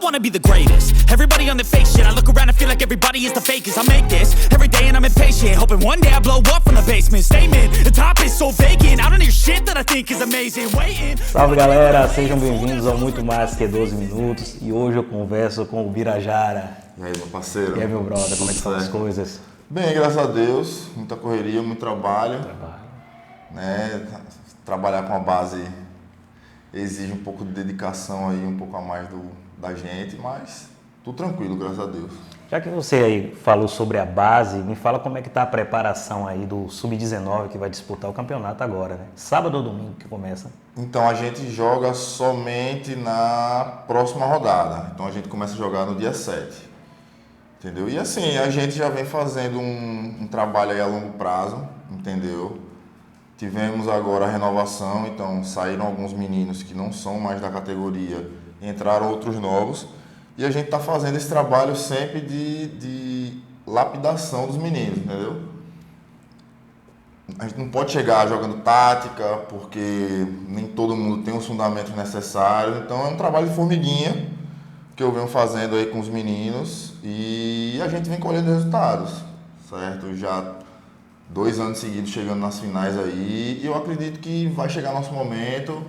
wanna be the greatest. Everybody on the fake shit. I look around and feel like everybody is the fakest. I make this every day and I'm impatient, hoping one day I blow up from the basement. Statement, the top is so vacant. I don't hear shit that I think is amazing. Waiting. Salve galera, sejam bem-vindos ao Muito Mais Que 12 Minutos. E hoje eu converso com o Birajara. E aí, meu parceiro? E aí, meu brother, como é que estão as coisas? Bem, graças a Deus, muita correria, muito trabalho. Né? Trabalhar com a base exige um pouco de dedicação aí, um pouco a mais da gente, mas tudo tranquilo, graças a Deus. Já que você aí falou sobre a base, me fala como é que tá a preparação aí do Sub-19 que vai disputar o campeonato agora, né? Sábado ou domingo que começa? Então a gente joga somente na próxima rodada, então a gente começa a jogar no dia 7, entendeu? E assim, a gente já vem fazendo um trabalho aí a longo prazo, entendeu? Tivemos agora a renovação, então saíram alguns meninos que não são mais da categoria, entraram outros novos. E a gente está fazendo esse trabalho sempre de lapidação dos meninos, entendeu? A gente não pode chegar jogando tática, porque nem todo mundo tem os fundamentos necessários. Então é um trabalho de formiguinha que eu venho fazendo aí com os meninos e a gente vem colhendo resultados, certo? Já 2 anos seguidos chegando nas finais aí, e eu acredito que vai chegar nosso momento,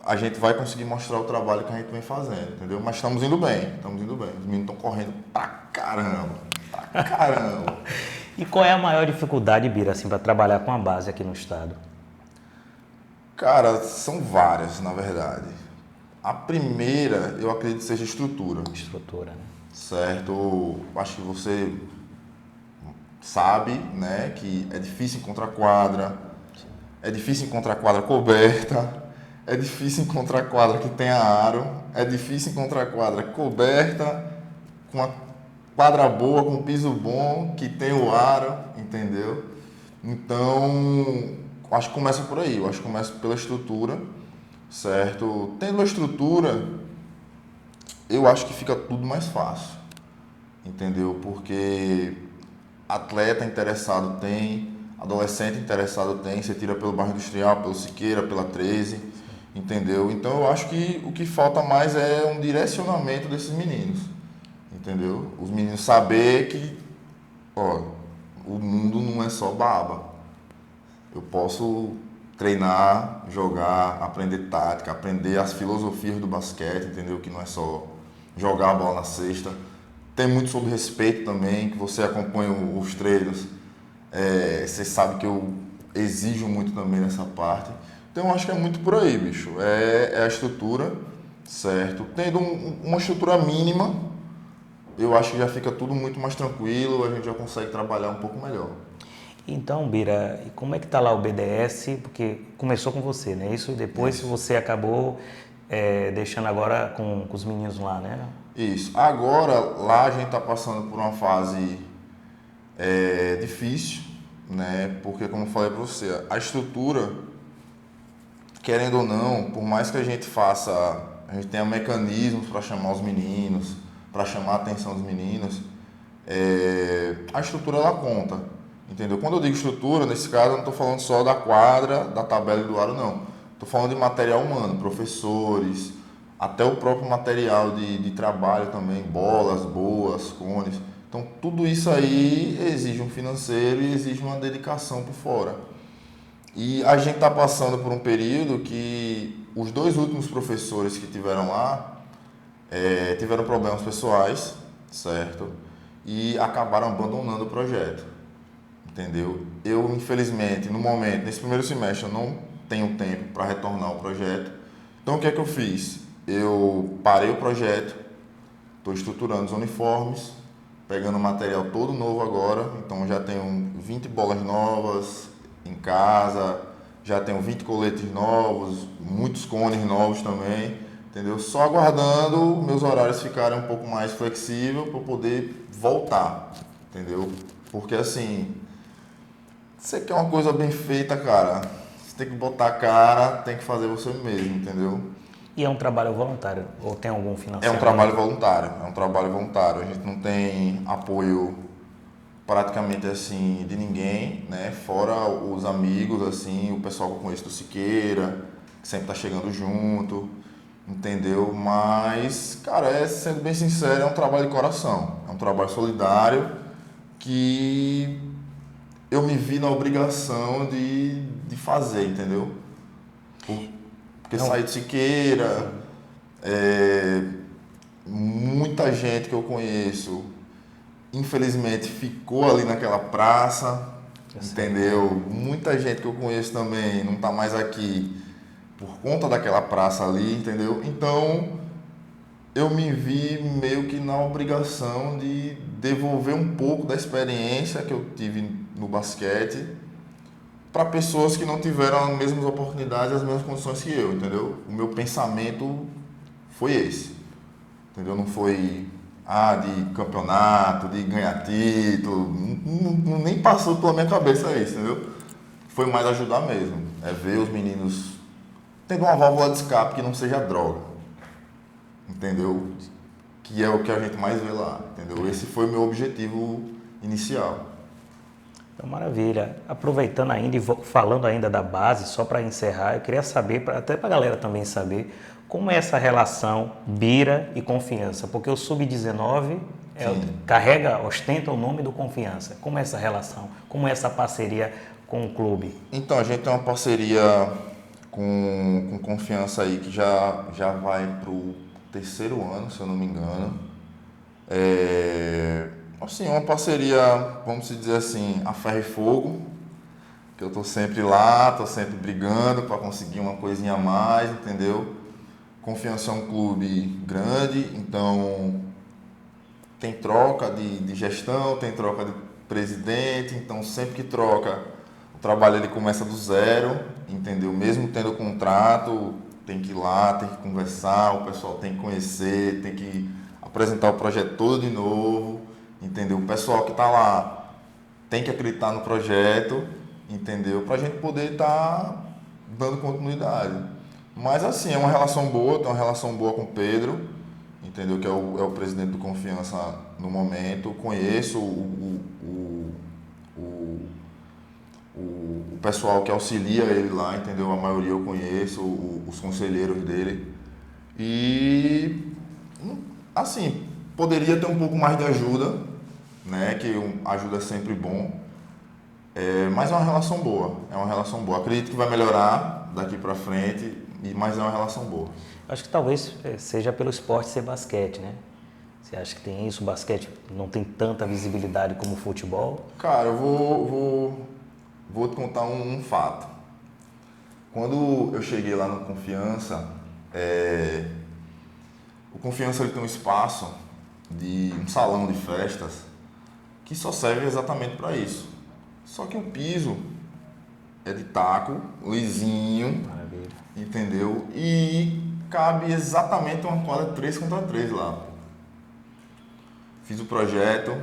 a gente vai conseguir mostrar o trabalho que a gente vem fazendo, entendeu? Mas estamos indo bem. Os meninos estão correndo pra caramba. E qual é a maior dificuldade, Bira, assim, para trabalhar com a base aqui no estado? Cara, são várias, na verdade. A primeira, eu acredito que seja estrutura. Estrutura, né? Certo? Acho que você sabe, né, que é difícil encontrar quadra, é difícil encontrar quadra coberta, é difícil encontrar quadra que tenha aro, é difícil encontrar quadra coberta, com uma quadra boa, com piso bom, que tem o aro, entendeu? Então, acho que começa por aí, acho que começa pela estrutura, certo? Tendo a estrutura, eu acho que fica tudo mais fácil, entendeu? Porque atleta interessado tem, adolescente interessado tem, você tira pelo bairro Industrial, pelo Siqueira, pela 13, entendeu? Então eu acho que o que falta mais é um direcionamento desses meninos, entendeu? Os meninos saber que, ó, o mundo não é só baba. Eu posso treinar, jogar, aprender tática, aprender as filosofias do basquete, entendeu? Que não é só jogar a bola na cesta. Tem muito sobre respeito também, que você acompanha os treinos, você sabe que eu exijo muito também nessa parte. Então eu acho que é muito por aí, bicho. É a estrutura, certo? Tendo uma estrutura mínima, eu acho que já fica tudo muito mais tranquilo, a gente já consegue trabalhar um pouco melhor. Então, Bira, e como é que tá lá o BDS? Porque começou com você, né? Isso, e depois você acabou deixando agora com os meninos lá, né? Isso. Agora, lá a gente está passando por uma fase difícil, né? Porque, como eu falei para você, a estrutura, querendo ou não, por mais que a gente tenha mecanismos para chamar os meninos, para chamar a atenção dos meninos, a estrutura ela conta, entendeu? Quando eu digo estrutura, nesse caso, eu não estou falando só da quadra, da tabela e do aro, não. Estou falando de material humano, professores, até o próprio material de trabalho também, bolas boas, cones. Então, tudo isso aí exige um financeiro e exige uma dedicação por fora. E a gente está passando por um período que os 2 últimos professores que tiveram lá tiveram problemas pessoais, certo? E acabaram abandonando o projeto, entendeu? Eu, infelizmente, no momento, nesse primeiro semestre, eu não tenho tempo para retornar ao projeto. Então, o que é que eu fiz? Eu parei o projeto, estou estruturando os uniformes, pegando material todo novo agora, então já tenho 20 bolas novas em casa, já tenho 20 coletes novos, muitos cones novos também, entendeu? Só aguardando meus horários ficarem um pouco mais flexíveis para poder voltar, entendeu? Porque assim, você quer uma coisa bem feita, cara, você tem que botar a cara, tem que fazer você mesmo, entendeu? E é um trabalho voluntário? Ou tem algum financiamento? É um trabalho voluntário. A gente não tem apoio praticamente assim de ninguém, né? Fora os amigos, assim, o pessoal que eu conheço do Siqueira, que sempre tá chegando junto. entendeu? Mas, cara, sendo bem sincero, é um trabalho de coração, é um trabalho solidário que eu me vi na obrigação de fazer, entendeu? Porque saí de Siqueira, muita gente que eu conheço, infelizmente, ficou ali naquela praça, entendeu? Muita gente que eu conheço também não está mais aqui por conta daquela praça ali, entendeu? Então, eu me vi meio que na obrigação de devolver um pouco da experiência que eu tive no basquete para pessoas que não tiveram as mesmas oportunidades, as mesmas condições que eu, entendeu? O meu pensamento foi esse, entendeu? Não foi de campeonato, de ganhar título, nem passou pela minha cabeça isso, entendeu? Foi mais ajudar mesmo, ver os meninos tendo uma válvula de escape que não seja droga, entendeu? Que é o que a gente mais vê lá, entendeu? Esse foi o meu objetivo inicial. Então, maravilha. Aproveitando ainda e falando ainda da base, só para encerrar, eu queria saber, até para a galera também saber, como é essa relação Bira e Confiança, porque o Sub-19 ostenta o nome do Confiança. Como é essa relação? Como é essa parceria com o clube? Então, a gente tem uma parceria com Confiança aí que já vai para o 3º ano, se eu não me engano. Assim, uma parceria, vamos dizer assim, a ferro e fogo, que eu tô sempre lá, tô sempre brigando para conseguir uma coisinha a mais, entendeu? Confiança é um clube grande, então tem troca de gestão, tem troca de presidente, então sempre que troca, o trabalho ele começa do zero, entendeu? Mesmo tendo contrato, tem que ir lá, tem que conversar, o pessoal tem que conhecer, tem que apresentar o projeto todo de novo, entendeu? O pessoal que está lá tem que acreditar no projeto, entendeu? Para a gente poder estar dando continuidade. Mas assim, é uma relação boa, tem uma relação boa com o Pedro, entendeu? Que é o presidente do Confiança no momento. Conheço o pessoal que auxilia ele lá, entendeu? A maioria eu conheço, os conselheiros dele. E assim, poderia ter um pouco mais de ajuda, né? Que ajuda é sempre bom. Mas é uma relação boa, Acredito que vai melhorar daqui para frente, mas é uma relação boa. Acho que talvez seja pelo esporte ser basquete, né? Você acha que tem isso? O basquete não tem tanta visibilidade como o futebol? Cara, eu vou te contar um fato. Quando eu cheguei lá no Confiança, o Confiança ele tem um espaço, um salão de festas, que só serve exatamente para isso. Só que o piso é de taco, lisinho, Maravilha. entendeu? E cabe exatamente uma quadra 3 contra 3 lá. Fiz o projeto,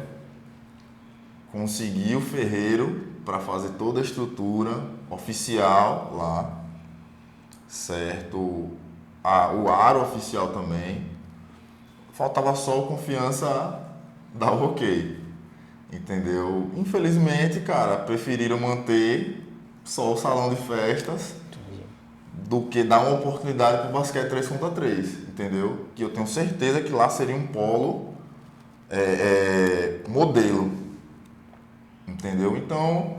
consegui o ferreiro para fazer toda a estrutura oficial lá, certo? O aro oficial também. Faltava só o Confiança dar o ok. Entendeu? Infelizmente, cara, preferiram manter só o salão de festas do que dar uma oportunidade para o basquete 3 contra 3, entendeu? Que eu tenho certeza que lá seria um polo modelo, entendeu? Então,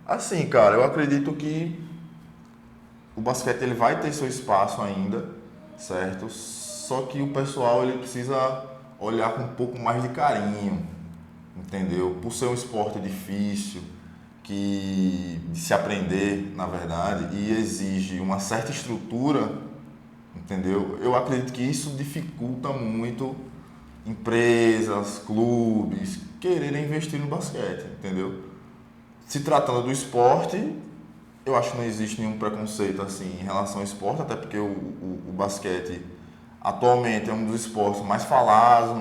assim, cara, eu acredito que o basquete ele vai ter seu espaço ainda, certo? Só que o pessoal ele precisa olhar com um pouco mais de carinho, entendeu? Por ser um esporte difícil, de se aprender, na verdade, e exige uma certa estrutura, entendeu? Eu acredito que isso dificulta muito empresas, clubes, quererem investir no basquete, entendeu? Se tratando do esporte, eu acho que não existe nenhum preconceito assim em relação ao esporte, até porque o basquete atualmente é um dos esportes mais falados,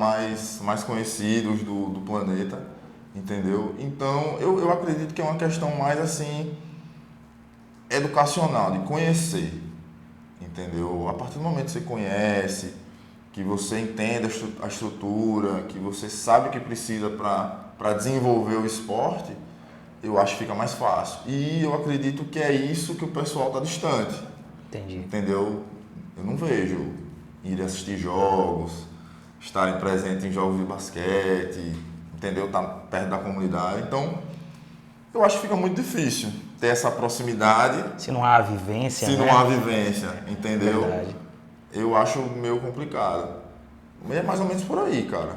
mais conhecidos do planeta, entendeu? Então, eu acredito que é uma questão mais assim, educacional, de conhecer, entendeu? A partir do momento que você conhece, que você entende a estrutura, que você sabe o que precisa para desenvolver o esporte, eu acho que fica mais fácil. E eu acredito que é isso que o pessoal está distante. Entendi. Entendeu? Eu não vejo ir assistir jogos, estarem presentes em jogos de basquete, entendeu? Tá perto da comunidade. Então, eu acho que fica muito difícil ter essa proximidade Se não há vivência, se né? não há vivência, entendeu? Verdade. Eu acho meio complicado. É mais ou menos por aí, cara.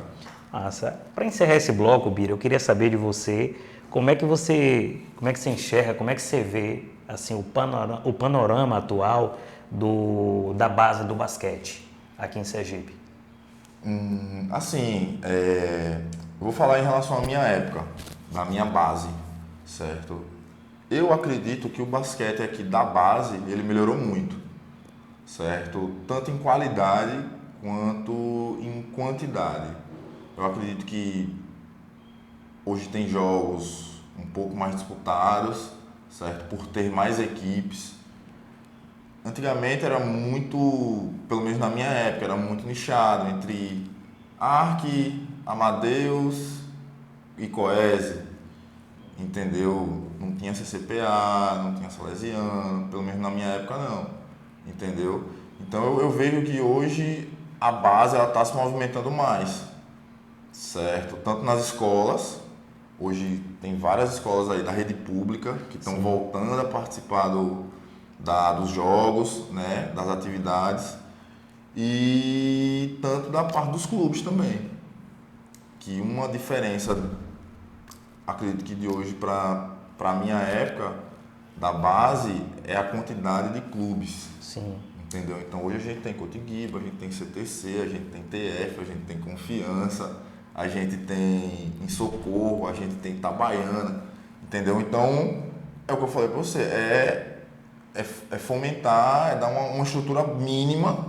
Massa. Para encerrar esse bloco, Bira, eu queria saber de você como é que você enxerga, como é que você vê assim o panorama atual da base do basquete aqui em Sergipe. Assim, eu vou falar em relação à minha época, da minha base, certo? Eu acredito que o basquete aqui da base, ele melhorou muito, certo? Tanto em qualidade quanto em quantidade. Eu acredito que hoje tem jogos um pouco mais disputados, certo? Por ter mais equipes. Antigamente era muito, pelo menos na minha época, era muito nichado entre Arque, Amadeus e Coese, entendeu? Não tinha CCPA, não tinha Salesiano, pelo menos na minha época não, entendeu? Então eu vejo que hoje a base ela está se movimentando mais, certo? Tanto nas escolas, hoje tem várias escolas aí da rede pública que estão voltando a participar dos jogos, né, das atividades, e tanto da parte dos clubes também, que uma diferença, acredito que de hoje para a minha época, da base, é a quantidade de clubes. Sim. Entendeu? Então hoje a gente tem Cotigiba, a gente tem CTC, a gente tem TF, a gente tem Confiança, a gente tem em Socorro, a gente tem Itabaiana, entendeu? Então, é o que eu falei para você, é fomentar, é dar uma estrutura mínima,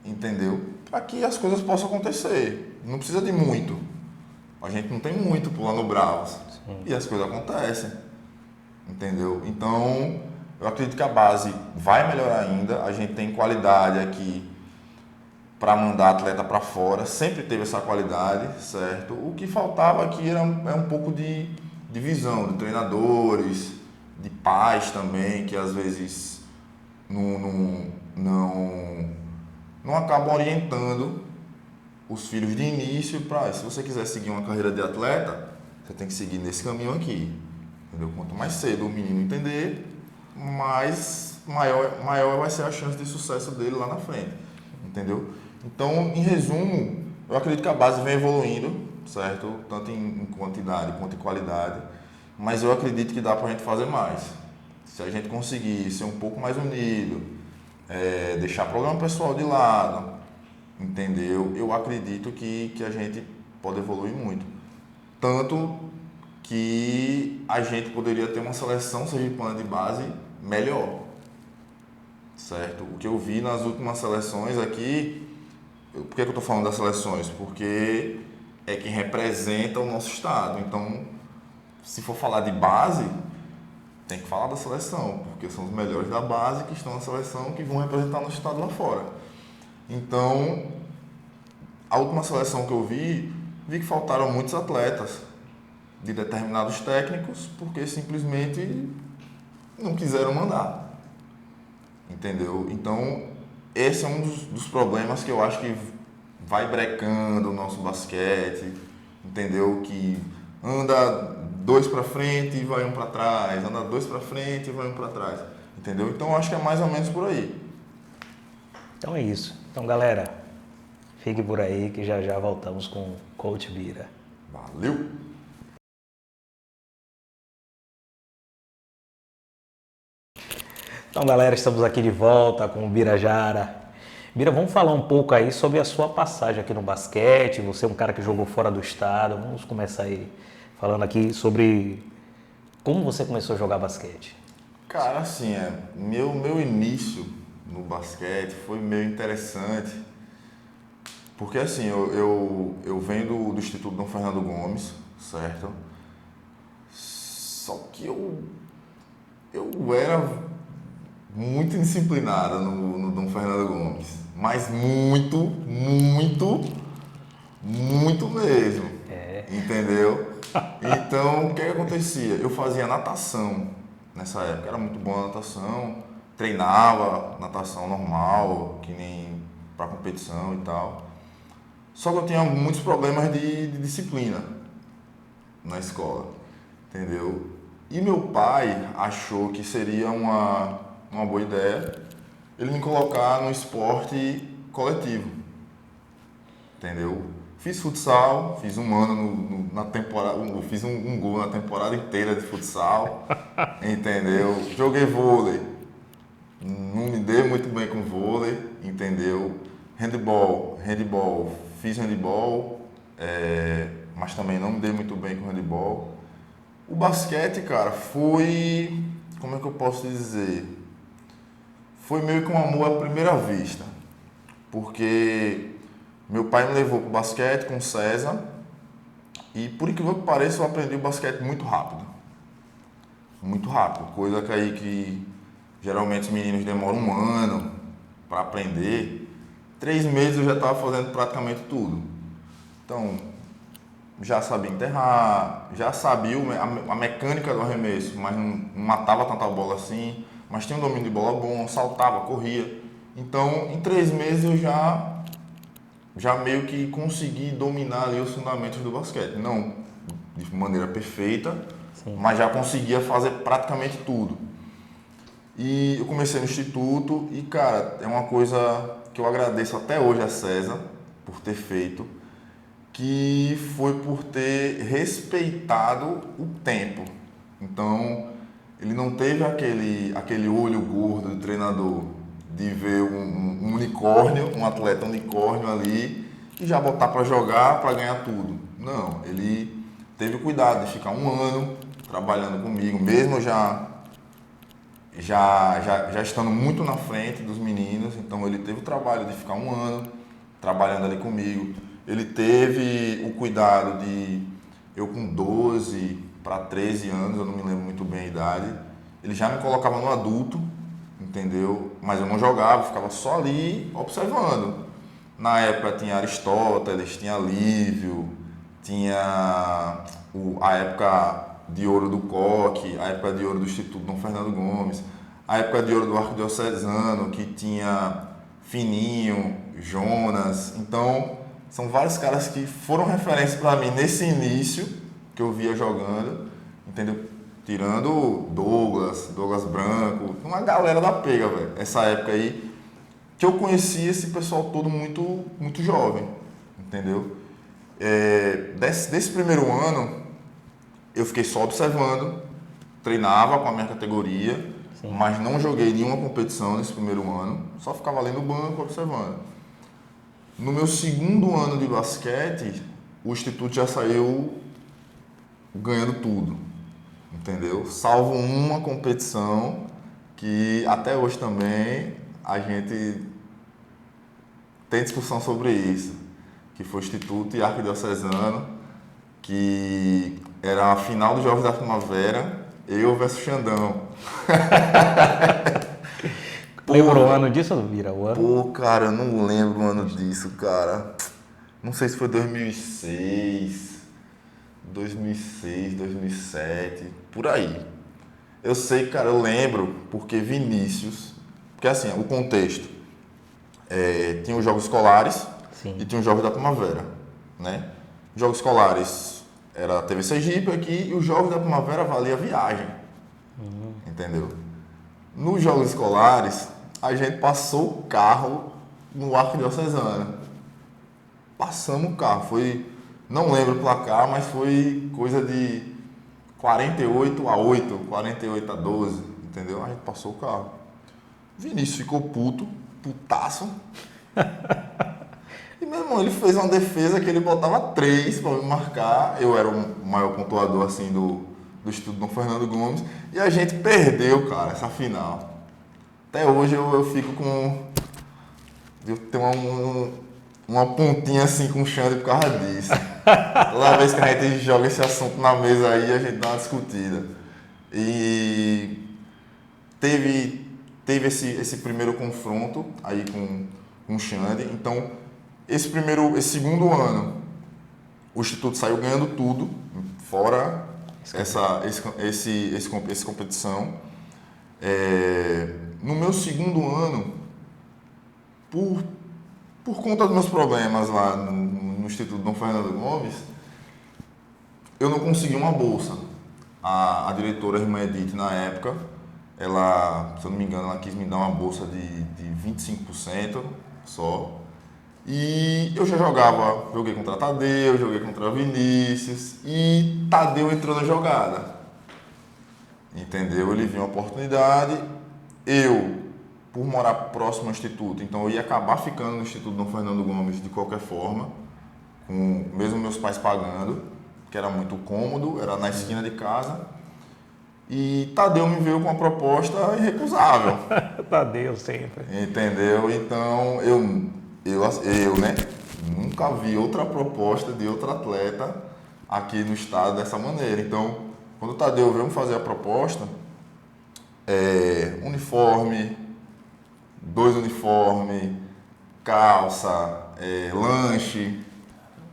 entendeu? Para que as coisas possam acontecer. Não precisa de muito. A gente não tem muito por lá no Bravos. Sim. E as coisas acontecem, entendeu? Então, eu acredito que a base vai melhorar ainda. A gente tem qualidade aqui para mandar atleta para fora. Sempre teve essa qualidade, certo? O que faltava aqui é um pouco de visão de treinadores, de pais também, que às vezes não acabam orientando os filhos de início para, se você quiser seguir uma carreira de atleta, você tem que seguir nesse caminho aqui, entendeu? Quanto mais cedo o menino entender, maior vai ser a chance de sucesso dele lá na frente, entendeu? Então, em resumo, eu acredito que a base vem evoluindo, certo? Tanto em quantidade quanto em qualidade, mas eu acredito que dá pra gente fazer mais. Se a gente conseguir ser um pouco mais unido, deixar problema pessoal de lado, entendeu? Eu acredito que a gente pode evoluir muito. Tanto que a gente poderia ter uma seleção sergipana de base melhor, certo? O que eu vi nas últimas seleções aqui, por que eu estou falando das seleções? Porque é quem representa o nosso estado. Então, se for falar de base, tem que falar da seleção, porque são os melhores da base que estão na seleção que vão representar o nosso estado lá fora. Então, a última seleção que eu vi que faltaram muitos atletas de determinados técnicos, porque simplesmente não quiseram mandar, entendeu? Então, esse é um dos problemas que eu acho que vai brecando o nosso basquete, entendeu? Que anda 2 para frente e vai um para trás, anda 2 para frente e vai um para trás, entendeu? Então, eu acho que é mais ou menos por aí. Então é isso. Então, galera, fique por aí que já já voltamos com o Coach Bira. Valeu! Então, galera, estamos aqui de volta com o Birajara. Bira, vamos falar um pouco aí sobre a sua passagem aqui no basquete. Você é um cara que jogou fora do estado. Vamos começar aí falando aqui sobre como você começou a jogar basquete. Cara, assim, meu início no basquete foi meio interessante, porque assim, eu venho do Instituto Dom Fernando Gomes, certo? Só que eu era muito indisciplinado no Dom Fernando Gomes, mas muito mesmo, entendeu? Então, o que acontecia? Eu fazia natação nessa época, era muito bom a natação, treinava natação normal, que nem para competição e tal. Só que eu tinha muitos problemas de disciplina na escola, entendeu? E meu pai achou que seria uma boa ideia ele me colocar no esporte coletivo, entendeu? Fiz futsal, fiz um ano na temporada, fiz um gol na temporada inteira de futsal, entendeu? Joguei vôlei, não me dei muito bem com vôlei, entendeu? Handball, fiz handball, mas também não me dei muito bem com handball. O basquete, cara, foi, como é que eu posso dizer? Foi meio que um amor à primeira vista, porque meu pai me levou para o basquete com o César e, por incrível que pareça, eu aprendi o basquete muito rápido. Muito rápido, coisa que geralmente os meninos demoram um ano para aprender. 3 meses eu já estava fazendo praticamente tudo. Então, já sabia enterrar, já sabia a mecânica do arremesso, mas não matava tanta bola assim, mas tinha um domínio de bola bom, saltava, corria. Então, em 3 meses eu já meio que consegui dominar ali os fundamentos do basquete. Não de maneira perfeita, sim, mas já conseguia fazer praticamente tudo. E eu comecei no instituto e, cara, é uma coisa que eu agradeço até hoje a César por ter feito, que foi por ter respeitado o tempo. Então, ele não teve aquele olho gordo do treinador de ver um unicórnio, um atleta unicórnio ali e já botar para jogar, para ganhar tudo. Não, ele teve cuidado de ficar 1 ano trabalhando comigo, mesmo já estando muito na frente dos meninos. Então ele teve o trabalho de ficar 1 ano trabalhando ali comigo. Ele teve o cuidado de, eu com 12 para 13 anos, eu não me lembro muito bem a idade, ele já me colocava no adulto, entendeu? Mas eu não jogava, ficava só ali observando. Na época tinha Aristóteles, tinha Lívio, tinha a época de ouro do Coque, a época de ouro do Instituto Dom Fernando Gomes, a época de ouro do Arquidiocesano, que tinha Fininho, Jonas. Então, são vários caras que foram referência para mim nesse início que eu via jogando, entendeu? Tirando Douglas Branco, uma galera da pega, velho. Essa época aí que eu conheci esse pessoal todo muito, muito jovem, entendeu? Desse primeiro ano, eu fiquei só observando, treinava com a minha categoria, sim, mas não joguei nenhuma competição nesse primeiro ano, só ficava ali no banco observando. No meu segundo ano de basquete, o Instituto já saiu ganhando tudo, entendeu? Salvo uma competição que até hoje também a gente tem discussão sobre isso, que foi o Instituto e Arquidiocesano, que era a final dos Jogos da Primavera, eu versus Xandão. Lembra o ano disso, Vira? O ano? Pô, cara, eu não lembro o ano disso, cara. Não sei se foi 2006, 2007, por aí. Eu sei, cara, eu lembro porque Vinícius, porque assim, o contexto, tinha os jogos escolares, sim, e tinha os jogos da primavera, né? Jogos escolares era a TV Sergipe aqui e os jogos da primavera valia viagem, entendeu? Nos jogos escolares, a gente passou o carro no Arquidiocesano. Passamos o carro, foi, não lembro o placar, mas foi coisa de 48-8, 48-12, entendeu? A gente passou o carro. Vinícius ficou putaço. E, meu irmão, ele fez uma defesa que ele botava 3 para me marcar. Eu era o maior pontuador, assim, do Instituto Dom Fernando Gomes. E a gente perdeu, cara, essa final. Até hoje eu fico com... Eu tenho uma pontinha, assim, com o Xande por causa disso. Toda vez que a gente joga esse assunto na mesa aí, a gente dá uma discutida. E teve esse primeiro confronto aí com o Xande. Então, esse segundo ano, o Instituto saiu ganhando tudo, fora essa competição. No meu segundo ano, por por conta dos meus problemas lá no Instituto Dom Fernando Gomes, eu não consegui uma bolsa. A diretora, a irmã Edith, na época, ela, se eu não me engano, ela quis me dar uma bolsa de 25% só. E eu já joguei contra Tadeu, joguei contra Vinícius e Tadeu entrou na jogada. Entendeu? Ele viu uma oportunidade, por morar próximo ao Instituto, então eu ia acabar ficando no Instituto Dom Fernando Gomes de qualquer forma, com mesmo meus pais pagando, que era muito cômodo, era na esquina de casa. E Tadeu me veio com uma proposta irrecusável. Tadeu sempre. Entendeu? Então eu, né, nunca vi outra proposta de outro atleta aqui no estado dessa maneira. Então, quando o Tadeu veio me fazer a proposta, uniforme, 2 uniformes, calça, lanche,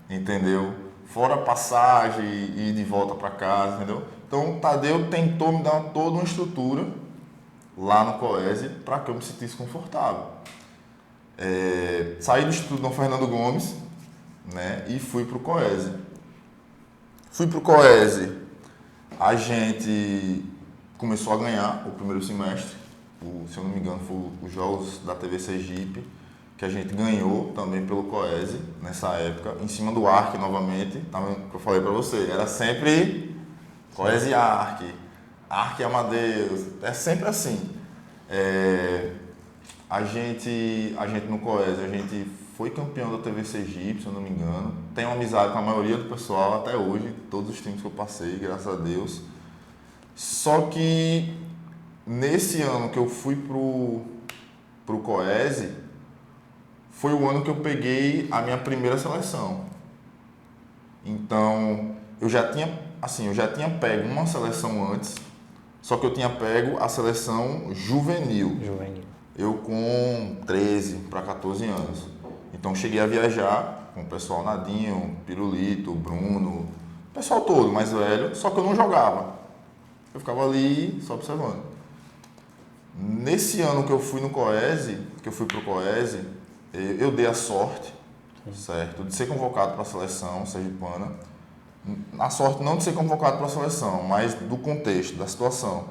entendeu? Fora passagem e ir de volta para casa, entendeu? Então, o Tadeu tentou me dar toda uma estrutura lá no Coese para que eu me sentisse confortável. Saí do Instituto Dom Fernando Gomes, né, e fui para o Coese. Fui para o Coese, a gente começou a ganhar o primeiro semestre, se eu não me engano, foi os jogos da TV Sergipe, que a gente ganhou também pelo Coese nessa época, em cima do Arc novamente, que eu falei para você, era sempre Coese e Arc e Amadeus, é sempre assim. A gente no Coese, a gente foi campeão da TV Sergipe, se eu não me engano. Tenho amizade com a maioria do pessoal até hoje, todos os times que eu passei, graças a Deus. Só que nesse ano que eu fui pro Coese, foi o ano que eu peguei a minha primeira seleção. Então, eu já tinha pego uma seleção antes, só que eu tinha pego a seleção juvenil. Eu com 13 para 14 anos. Então cheguei a viajar com o pessoal Nadinho, Pirulito, Bruno, o pessoal todo mais velho, só que eu não jogava. Eu ficava ali só observando. Nesse ano que eu fui no Coese, que eu fui pro Coese, eu dei a sorte, certo, de ser convocado para a seleção sergipana. A sorte não de ser convocado para a seleção, mas do contexto, da situação.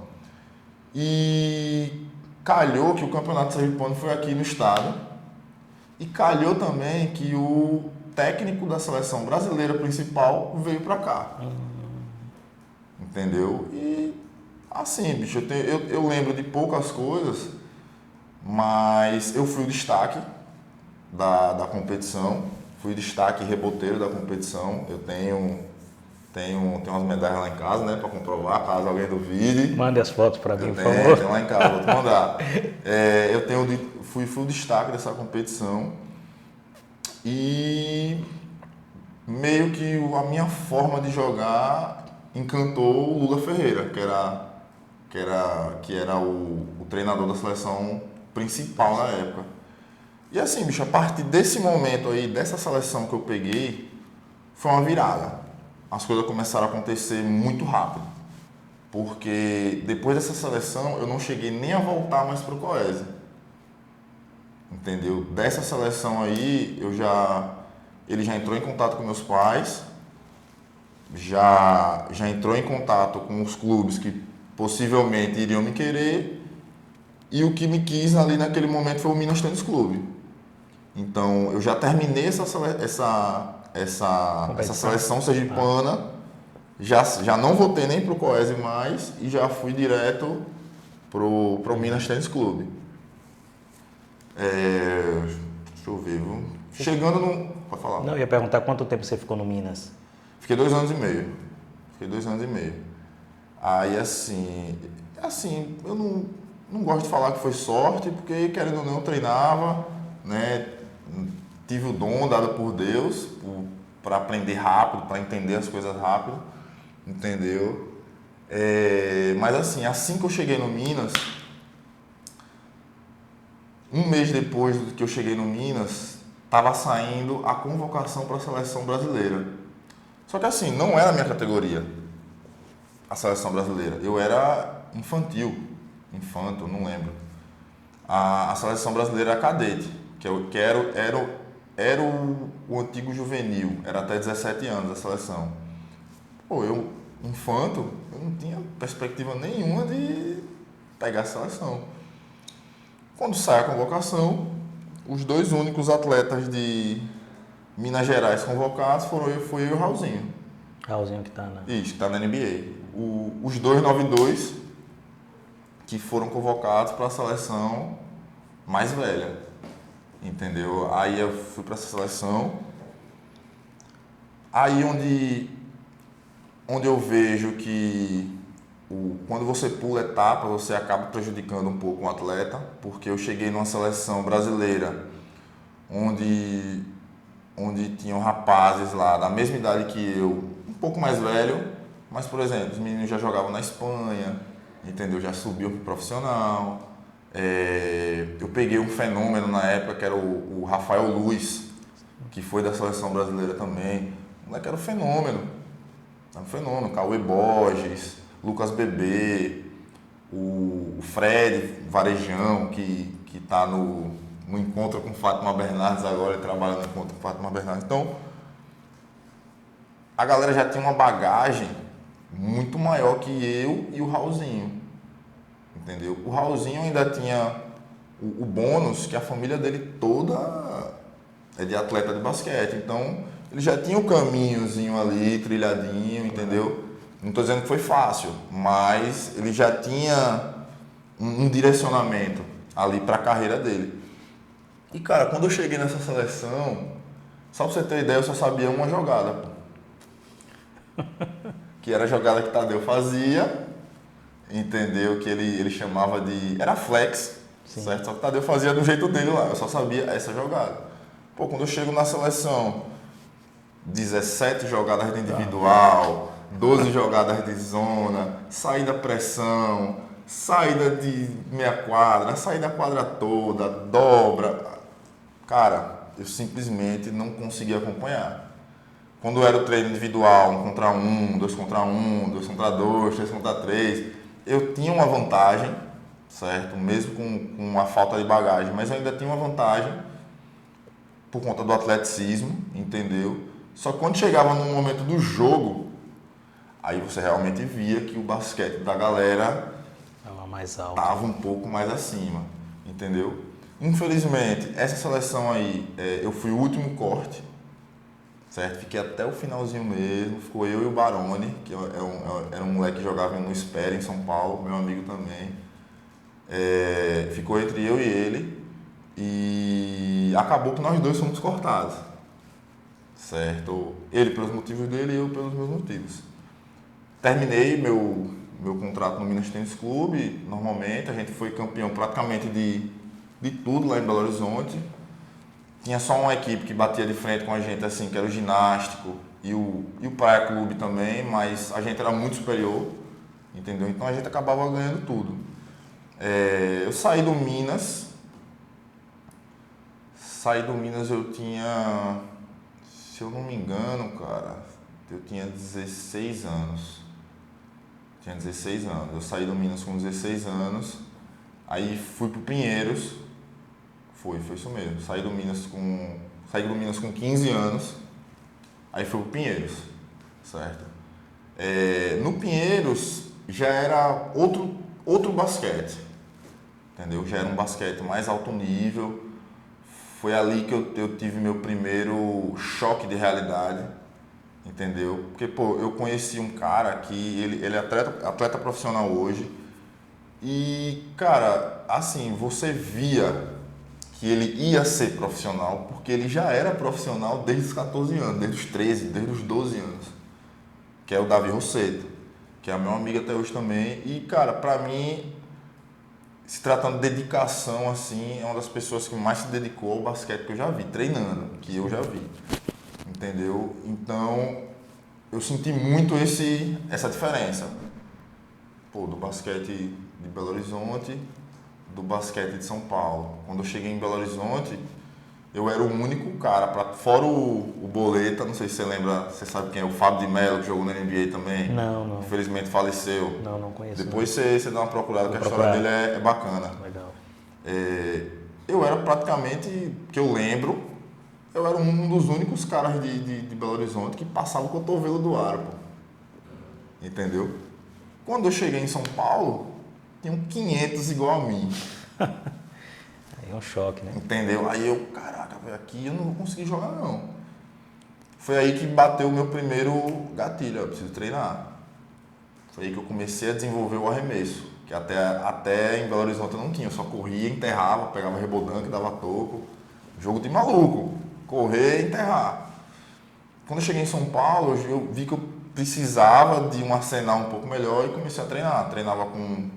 E calhou que o campeonato sergipano foi aqui no estado e calhou também que o técnico da seleção brasileira principal veio para cá. Entendeu? E assim, bicho, eu lembro de poucas coisas, mas eu fui o destaque da competição, fui o destaque reboteiro da competição. Eu tenho umas medalhas lá em casa, né, para comprovar, caso alguém duvide. Mande as fotos para mim, por favor. Tenho lá em casa, vou te mandar. Fui o destaque dessa competição e meio que a minha forma de jogar encantou o Lula Ferreira, que era o treinador da seleção principal na época. E assim, bicho, a partir desse momento aí, dessa seleção que eu peguei, foi uma virada. As coisas começaram a acontecer muito rápido, porque depois dessa seleção eu não cheguei nem a voltar mais para o Coese, entendeu? Dessa seleção aí ele já entrou em contato com meus pais, já entrou em contato com os clubes que possivelmente iriam me querer, e o que me quis ali naquele momento foi o Minas Tênis Clube. Então eu já terminei essa seleção sergipana, já não voltei nem pro Coese mais e já fui direto pro Minas Tênis Clube. Deixa eu ver, viu? Chegando no... Pode falar. Não, eu ia perguntar quanto tempo você ficou no Minas. Fiquei 2 anos e meio. Aí assim, eu não gosto de falar que foi sorte, porque querendo ou não eu treinava, né? Tive o dom dado por Deus para aprender rápido, para entender as coisas rápido, entendeu? Mas assim que eu cheguei no Minas, um mês depois que eu cheguei no Minas, estava saindo a convocação para a seleção brasileira. Só que assim, não era a minha categoria, a seleção brasileira. Eu era infanto, não lembro. A seleção brasileira era cadete, era o antigo juvenil, era até 17 anos a seleção. Pô, eu, infanto, eu não tinha perspectiva nenhuma de pegar a seleção. Quando sai a convocação, os 2 únicos atletas de Minas Gerais convocados foi eu e o Raulzinho. Raulzinho que tá na... Isso, que tá na NBA. Os 292 que foram convocados para a seleção mais velha, entendeu? Aí eu fui para essa seleção. Aí onde eu vejo que quando você pula etapa, você acaba prejudicando um pouco o atleta, porque eu cheguei numa seleção brasileira onde tinham rapazes lá da mesma idade que eu, um pouco mais velho, mas, por exemplo, os meninos já jogavam na Espanha, entendeu? Já subiu pro profissional. Eu peguei um fenômeno na época que era o Rafael Luiz, que foi da seleção brasileira também. O moleque era um fenômeno. Era um fenômeno. Cauê Borges, Lucas Bebê, o Fred Varejão, que está no encontro com Fátima Bernardes agora, ele trabalha no encontro com Fátima Bernardes. Então, a galera já tinha uma bagagem muito maior que eu e o Raulzinho, entendeu? O Raulzinho ainda tinha o bônus que a família dele toda é de atleta de basquete, então ele já tinha o caminhozinho ali, trilhadinho, entendeu? Não estou dizendo que foi fácil, mas ele já tinha um direcionamento ali para a carreira dele. E, cara, quando eu cheguei nessa seleção, só pra você ter ideia, eu só sabia uma jogada, pô. Que era a jogada que Tadeu fazia, entendeu? Que ele chamava de... Era flex, sim, certo? Só que Tadeu fazia do jeito dele lá, eu só sabia essa jogada. Pô, quando eu chego na seleção, 17 jogadas de individual, 12 jogadas de zona, saída pressão, saída de meia quadra, saída da quadra toda, dobra. Cara, eu simplesmente não conseguia acompanhar. Quando era o treino individual, 1 contra 1, 2 contra 1, 2 contra 2, 3 contra 3, eu tinha uma vantagem, certo? Mesmo com uma falta de bagagem, mas eu ainda tinha uma vantagem por conta do atleticismo, entendeu? Só que quando chegava no momento do jogo, aí você realmente via que o basquete da galera estava mais alto, estava um pouco mais acima, entendeu? Infelizmente, essa seleção aí, eu fui o último corte, certo? Fiquei até o finalzinho mesmo, ficou eu e o Baroni, que era um moleque que jogava no Espera, em São Paulo, meu amigo também. Ficou entre eu e ele, e acabou que nós dois fomos cortados, certo? Ele pelos motivos dele e eu pelos meus motivos. Terminei meu contrato no Minas Tênis Clube, normalmente, a gente foi campeão praticamente de tudo lá em Belo Horizonte. Tinha só uma equipe que batia de frente com a gente, assim, que era o Ginástico e o Praia Clube também, mas a gente era muito superior, entendeu? Então a gente acabava ganhando tudo. Eu saí do Minas eu tinha, se eu não me engano, cara, eu tinha 16 anos. Tinha 16 anos. Eu saí do Minas com 16 anos, aí fui pro Pinheiros. Foi isso mesmo. Saí do Minas com 15 anos, aí fui pro Pinheiros, certo? No Pinheiros já era outro basquete, entendeu? Já era um basquete mais alto nível. Foi ali que eu tive meu primeiro choque de realidade, entendeu? Porque, pô, eu conheci um cara que ele é atleta profissional hoje e, cara, assim, você via que ele ia ser profissional, porque ele já era profissional desde os 14 anos, desde os 13, desde os 12 anos, que é o Davi Rosseto, que é meu amigo até hoje também, e, cara, pra mim, se tratando de dedicação, assim, é uma das pessoas que mais se dedicou ao basquete que eu já vi, treinando, que eu já vi, entendeu? Então, eu senti muito essa diferença, pô, do basquete de Belo Horizonte, do basquete de São Paulo. Quando eu cheguei em Belo Horizonte, eu era o único cara, fora o Boleta, não sei se você lembra, você sabe quem é, o Fábio de Mello, que jogou na NBA também. Não. Infelizmente faleceu. Não conheço. Depois você dá uma procurada, que a história dele é bacana. Legal. Eu era praticamente, que eu lembro, eu era um dos únicos caras de Belo Horizonte que passava o cotovelo do aro, pô. Entendeu? Quando eu cheguei em São Paulo, tinham 500 igual a mim. Aí é um choque, né? Entendeu? Aí eu, caraca, velho, aqui eu não vou conseguir jogar não. Foi aí que bateu o meu primeiro gatilho, eu preciso treinar. Foi aí que eu comecei a desenvolver o arremesso, que até em Belo Horizonte eu não tinha, eu só corria, enterrava, pegava rebodanque, dava toco. Jogo de maluco, correr e enterrar. Quando eu cheguei em São Paulo, eu vi que eu precisava de um arsenal um pouco melhor e comecei a treinar. Treinava com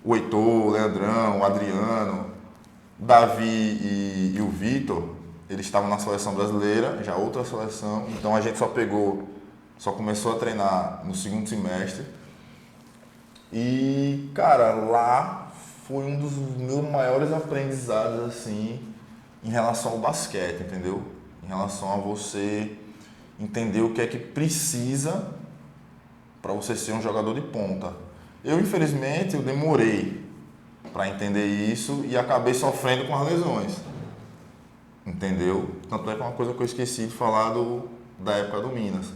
o Heitor, o Leandrão, o Adriano, o Davi e o Vitor. Eles estavam na seleção brasileira, já outra seleção. Então a gente só começou a treinar no segundo semestre. E, cara, lá foi um dos meus maiores aprendizados, assim, em relação ao basquete, entendeu? Em relação a você entender o que é que precisa para você ser um jogador de ponta. Eu, infelizmente, eu demorei para entender isso e acabei sofrendo com as lesões, entendeu? Tanto é que é uma coisa que eu esqueci de falar da época do Minas.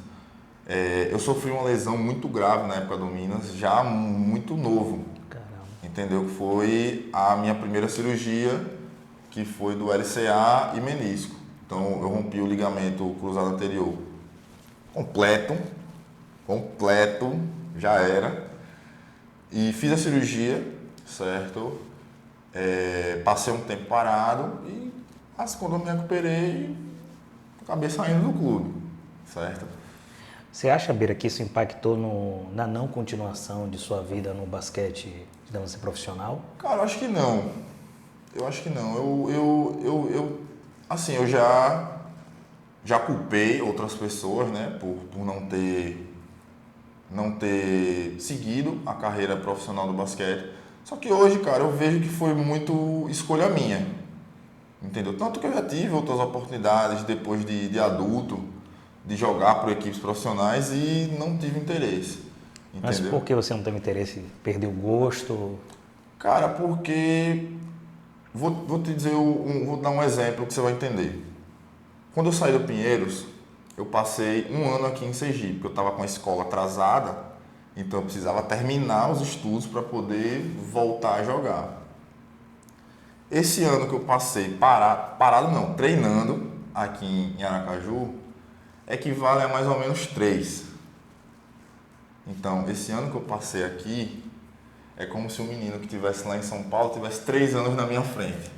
Eu sofri uma lesão muito grave na época do Minas, já muito novo. Caramba. Entendeu? Que foi a minha primeira cirurgia, que foi do LCA e menisco. Então eu rompi o ligamento cruzado anterior completo, já era. E fiz a cirurgia, certo? Passei um tempo parado e quando eu me recuperei, acabei saindo do clube, certo? Você acha, Bira, que isso impactou na não continuação de sua vida no basquete, digamos assim, profissional? Cara, eu acho que não. Eu acho que não. Assim, eu já culpei outras pessoas, né, por não ter seguido a carreira profissional do basquete. Só que hoje, cara, eu vejo que foi muito escolha minha, entendeu? Tanto que eu já tive outras oportunidades depois de adulto, de jogar por equipes profissionais e não tive interesse, entendeu? Mas por que você não teve interesse? Perdeu o gosto? Cara, porque... Vou te dizer, vou dar um exemplo que você vai entender. Quando eu saí do Pinheiros, eu passei um ano aqui em Sergipe, porque eu estava com a escola atrasada, então eu precisava terminar os estudos para poder voltar a jogar. Esse ano que eu passei parado não, treinando aqui em Aracaju, equivale a mais ou menos 3. Então, esse ano que eu passei aqui, é como se um menino que estivesse lá em São Paulo tivesse 3 anos na minha frente.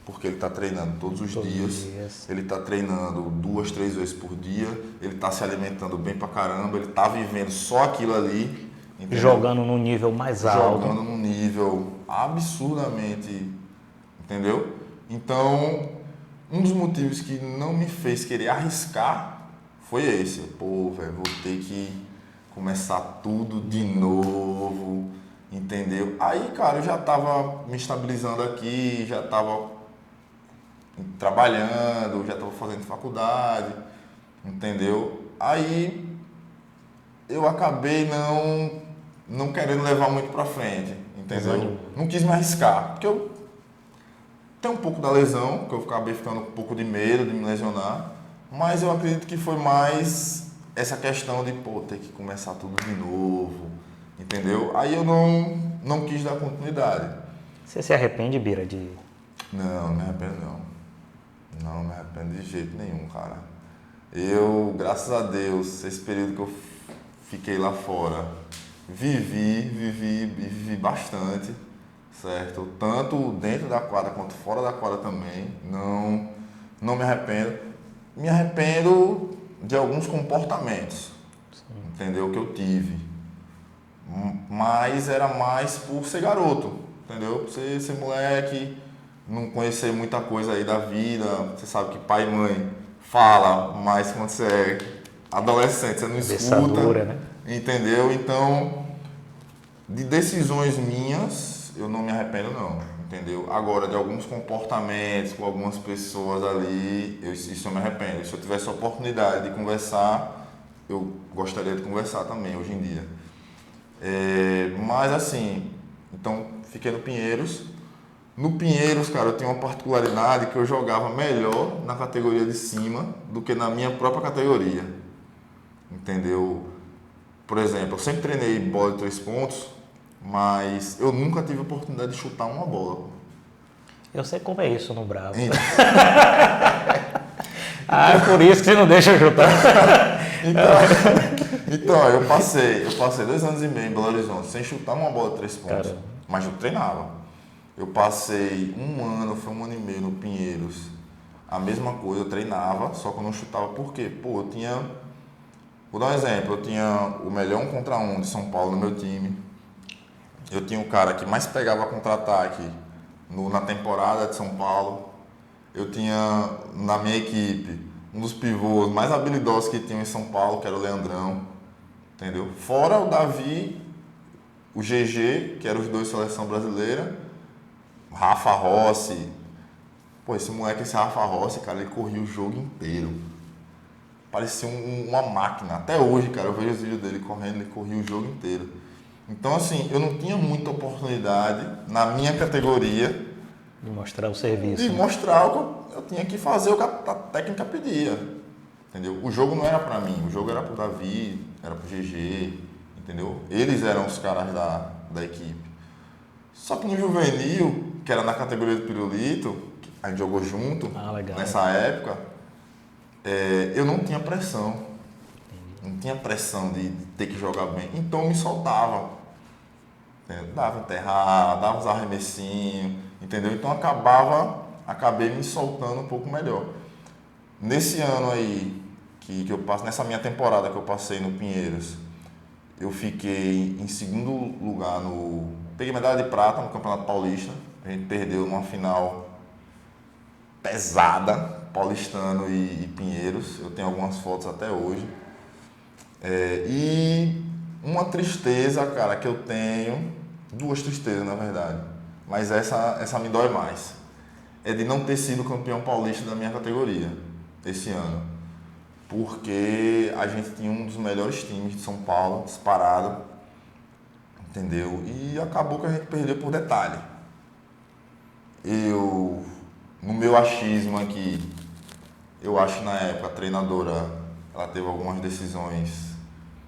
Porque ele está treinando todos os dias, ele está treinando 2, 3 vezes por dia, ele está se alimentando bem pra caramba, ele está vivendo só aquilo ali. Entendeu? Jogando num nível mais alto. Jogando num nível absurdamente, entendeu? Então, um dos motivos que não me fez querer arriscar foi esse. Pô, velho, vou ter que começar tudo de novo, entendeu? Aí, cara, eu já tava me estabilizando aqui, já tava trabalhando, já tava fazendo faculdade, entendeu? Aí eu acabei não querendo levar muito pra frente, entendeu? Não quis me arriscar, porque eu tenho um pouco da lesão, que eu acabei ficando com um pouco de medo de me lesionar, mas eu acredito que foi mais essa questão de, ter que começar tudo de novo, entendeu? Aí eu não quis dar continuidade. Você se arrepende, Bira, de... Não me arrependo não. Não me arrependo de jeito nenhum, cara. Eu, graças a Deus, esse período que eu fiquei lá fora, vivi bastante, certo? Tanto dentro da quadra quanto fora da quadra também. Não me arrependo. Me arrependo de alguns comportamentos, entendeu? Que eu tive. Mas era mais por ser garoto, entendeu? Ser moleque, não conhecer muita coisa aí da vida. Você sabe que pai e mãe fala, mas quando você é adolescente, você não escuta, dura, né? Entendeu? Então, de decisões minhas, eu não me arrependo não, entendeu? Agora, de alguns comportamentos com algumas pessoas ali, isso eu me arrependo. Se eu tivesse a oportunidade de conversar, eu gostaria de conversar também, hoje em dia. Mas assim, então, fiquei no Pinheiros, No Pinheiros, cara, eu tinha uma particularidade que eu jogava melhor na categoria de cima do que na minha própria categoria. Entendeu? Por exemplo, eu sempre treinei bola de 3 pontos, mas eu nunca tive a oportunidade de chutar uma bola. Eu sei como é isso no Bravo. Então, É por isso que você não deixa eu chutar. então eu passei 2 anos e meio em Belo Horizonte sem chutar uma bola de 3 pontos. Caramba. Mas eu treinava. Eu passei um ano e meio no Pinheiros. A mesma coisa, eu treinava, só que eu não chutava por quê? Pô, eu tinha... Vou dar um exemplo, eu tinha o melhor 1 contra 1 de São Paulo no meu time. Eu tinha o cara que mais pegava contra-ataque na temporada de São Paulo. Eu tinha na minha equipe um dos pivôs mais habilidosos que tinham em São Paulo, que era o Leandrão. Entendeu? Fora o Davi, o GG, que eram os 2 seleção brasileira, Rafa Rossi. Pô, esse Rafa Rossi, cara, ele corria o jogo inteiro. Parecia uma máquina. Até hoje, cara, eu vejo os vídeos dele correndo, ele corria o jogo inteiro. Então, assim, eu não tinha muita oportunidade na minha categoria De mostrar o serviço. de mostrar o que eu tinha que fazer, o que a técnica pedia. Entendeu? O jogo não era pra mim, o jogo era pro Davi, era pro GG, entendeu? Eles eram os caras da equipe. Só que no juvenil, que era na categoria do pirulito, a gente jogou junto, Legal. nessa época, eu não tinha pressão. Não tinha pressão de ter que jogar bem. Então eu me soltava. Entendeu? Dava enterrar, dava uns arremessinhos, entendeu? Então acabei me soltando um pouco melhor. Nesse ano aí, que eu passo, nessa minha temporada que eu passei no Pinheiros, eu fiquei em 2º lugar peguei medalha de prata no Campeonato Paulista. A gente perdeu numa final pesada, paulistano e Pinheiros. Eu tenho algumas fotos até hoje. E uma tristeza, cara, que eu tenho, 2 tristezas na verdade, mas essa me dói mais, é de não ter sido campeão paulista da minha categoria esse ano, porque a gente tinha um dos melhores times de São Paulo, disparado, entendeu? E acabou que a gente perdeu por detalhe. No meu achismo aqui, eu acho que na época a treinadora, ela teve algumas decisões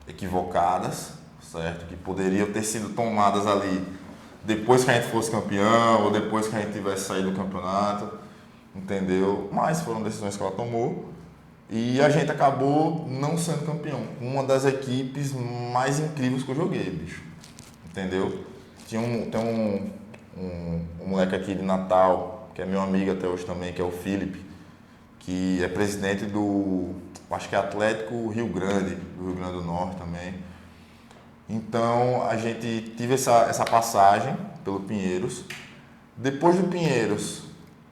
equivocadas, certo? Que poderiam ter sido tomadas ali depois que a gente fosse campeão ou depois que a gente tivesse saído do campeonato, entendeu? Mas foram decisões que ela tomou e a gente acabou não sendo campeão. Uma das equipes mais incríveis que eu joguei, bicho, entendeu? Tem um moleque aqui de Natal, que é meu amigo até hoje também, que é o Felipe, que é presidente acho que é Atlético Rio Grande, do Rio Grande do Norte também. Então, a gente teve essa passagem pelo Pinheiros. Depois do Pinheiros,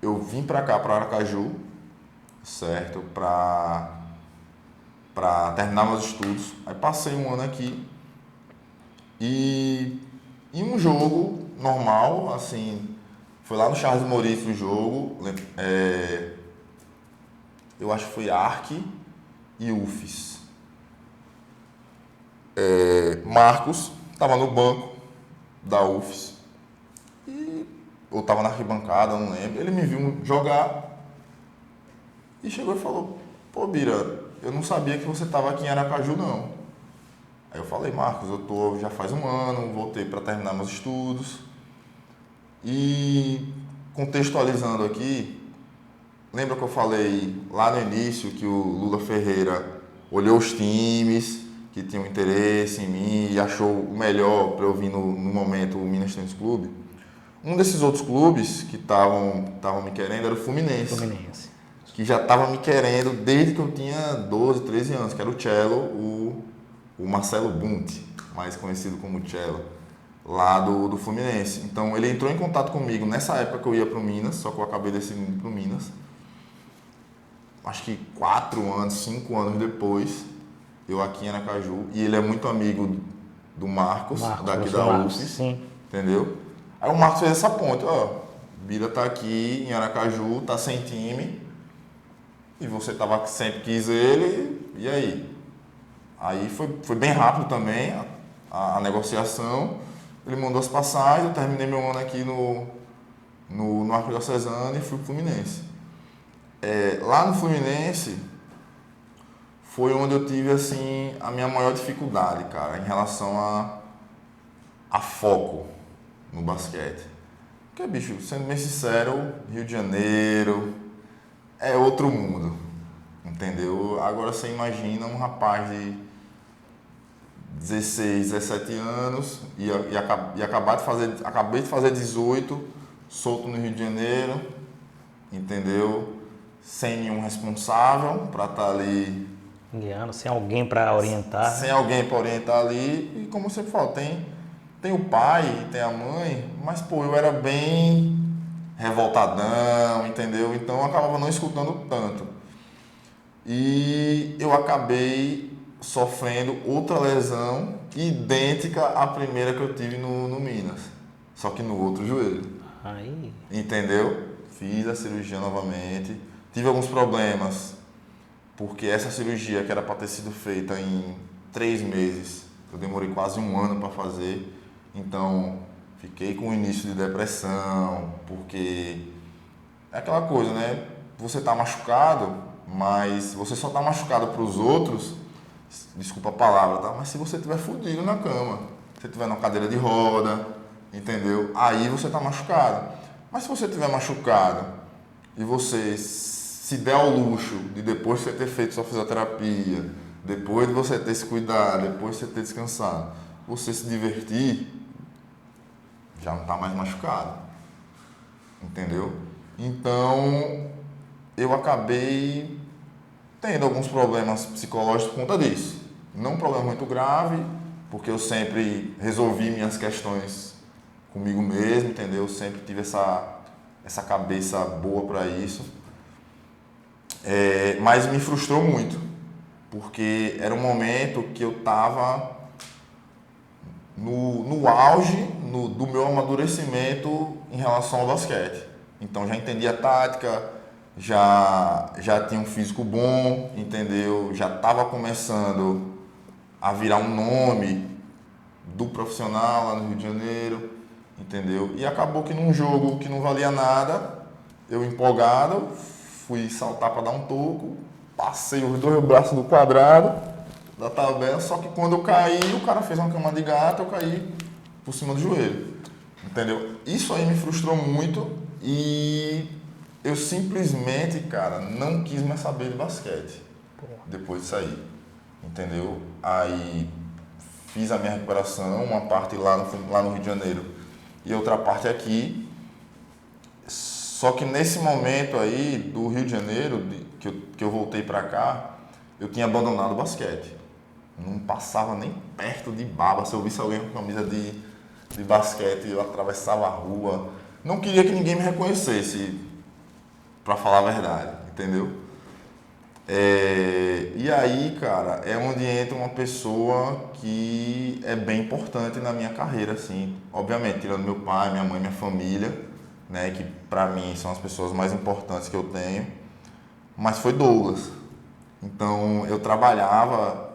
eu vim para cá, para Aracaju, certo? Para terminar meus estudos. Aí passei um ano aqui. E em um jogo normal, assim, foi lá no Charles Maurício o jogo. Eu acho que foi Arque e UFES. Marcos estava no banco da UFES e eu estava na arquibancada, não lembro. Ele me viu jogar e chegou e falou: pô, Bira, eu não sabia que você estava aqui em Aracaju, não. Aí eu falei: Marcos, eu tô já faz um ano, voltei para terminar meus estudos. E contextualizando aqui, lembra que eu falei lá no início que o Lula Ferreira olhou os times que tinham interesse em mim e achou o melhor para eu vir no momento o Minas Tênis Clube? Um desses outros clubes que estavam me querendo era o Fluminense. Que já estava me querendo desde que eu tinha 12, 13 anos, que era o Cello, o Marcelo Bunte, mais conhecido como Cello, lá do Fluminense. Então ele entrou em contato comigo nessa época que eu ia para o Minas, só que eu acabei decidindo para o Minas. Acho que 4 anos, 5 anos depois, eu aqui em Aracaju, e ele é muito amigo do Marcos daqui da UFES, entendeu? Aí o Marcos fez essa ponte: ó, Bira tá aqui em Aracaju, tá sem time, e você sempre quis ele, e aí? Aí foi bem rápido também a negociação, ele mandou as passagens, eu terminei meu ano aqui no Arquidiocesano e fui pro Fluminense. Lá no Fluminense foi onde eu tive assim a minha maior dificuldade, cara, em relação a foco no basquete. Porque, bicho, sendo bem sincero, Rio de Janeiro é outro mundo, entendeu? Agora você imagina um rapaz de 16, 17 anos e acabei de fazer 18, solto no Rio de Janeiro, entendeu? Sem nenhum responsável para estar ali. Guiando, sem alguém para orientar. Sem alguém para orientar ali. E como você falou, tem o pai, tem a mãe, mas pô, eu era bem revoltadão, entendeu? Então eu acabava não escutando tanto. E eu acabei sofrendo outra lesão idêntica à primeira que eu tive no Minas, só que no outro joelho. Aí. Entendeu? Fiz a cirurgia novamente. Tive alguns problemas, porque essa cirurgia que era para ter sido feita em 3 meses, eu demorei quase 1 ano para fazer. Então, fiquei com o início de depressão, porque é aquela coisa, né? Você tá machucado, mas você só tá machucado para os outros, desculpa a palavra, tá? Mas se você estiver fudido na cama, se estiver numa cadeira de roda, entendeu? Aí você tá machucado. Mas se você estiver machucado e você se der ao luxo de depois de você ter feito sua fisioterapia, depois de você ter se cuidado, depois de você ter descansado, você se divertir, já não tá mais machucado. Entendeu? Então, eu acabei tendo alguns problemas psicológicos por conta disso. Não um problema muito grave, porque eu sempre resolvi minhas questões comigo mesmo, entendeu? Eu sempre tive essa cabeça boa para isso. Mas me frustrou muito, porque era um momento que eu estava no auge do meu amadurecimento em relação ao basquete. Então já entendia a tática, já tinha um físico bom, entendeu? Já estava começando a virar um nome do profissional lá no Rio de Janeiro, entendeu? E acabou que num jogo que não valia nada, eu empolgado, fui saltar para dar um toco, passei os 2 braços do quadrado da tabela, só que quando eu caí, o cara fez uma cama de gato, eu caí por cima do joelho, entendeu? Isso aí me frustrou muito e eu simplesmente, cara, não quis mais saber de basquete depois de sair, entendeu? Aí fiz a minha recuperação, uma parte lá no Rio de Janeiro e outra parte aqui. Só que nesse momento aí do Rio de Janeiro, que eu voltei pra cá, eu tinha abandonado o basquete. Não passava nem perto de baba. Se eu visse alguém com camisa de basquete, eu atravessava a rua. Não queria que ninguém me reconhecesse, pra falar a verdade, entendeu? E aí, cara, é onde entra uma pessoa que é bem importante na minha carreira, assim. Obviamente, tirando meu pai, minha mãe, minha família, né, que pra mim são as pessoas mais importantes que eu tenho, mas foi Douglas. Então eu trabalhava,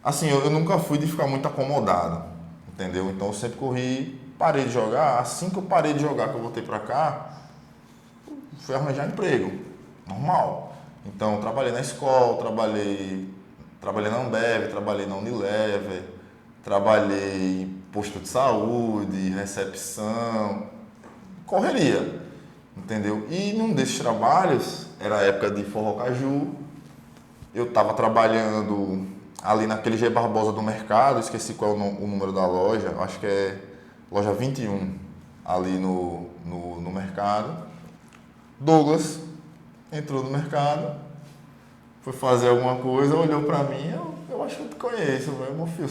assim, eu nunca fui de ficar muito acomodado, entendeu? Então eu sempre corri, parei de jogar, assim que eu parei de jogar, que eu voltei pra cá, fui arranjar emprego, normal. Então eu trabalhei na escola, trabalhei na Ambev, trabalhei na Unilever, trabalhei em posto de saúde, recepção, correria, entendeu? E num desses trabalhos, era a época de Forró Caju, eu estava trabalhando ali naquele G Barbosa do mercado, esqueci qual é o número da loja, acho que é loja 21, ali no mercado. Douglas entrou no mercado, foi fazer alguma coisa, olhou pra mim, eu acho que eu te conheço, velho, meu filho,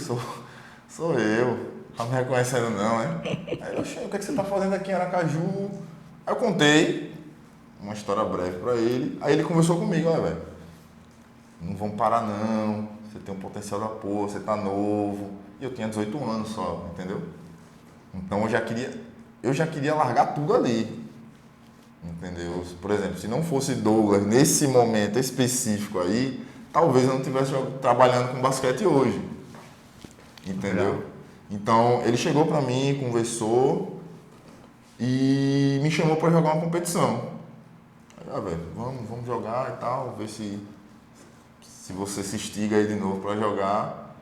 sou eu. Tá me reconhecendo não, né? Aí eu achei, o que você tá fazendo aqui em Aracaju? Aí eu contei uma história breve pra ele. Aí ele conversou comigo, olha, velho, não vamos parar não, você tem um potencial da porra, você tá novo. E eu tinha 18 anos só, entendeu? Então eu já queria largar tudo ali, entendeu? Por exemplo, se não fosse Douglas nesse momento específico aí, talvez eu não estivesse trabalhando com basquete hoje, entendeu? Então, ele chegou pra mim, conversou e me chamou para jogar uma competição. Aí, velho, vamos jogar e tal, ver se você se instiga aí de novo para jogar.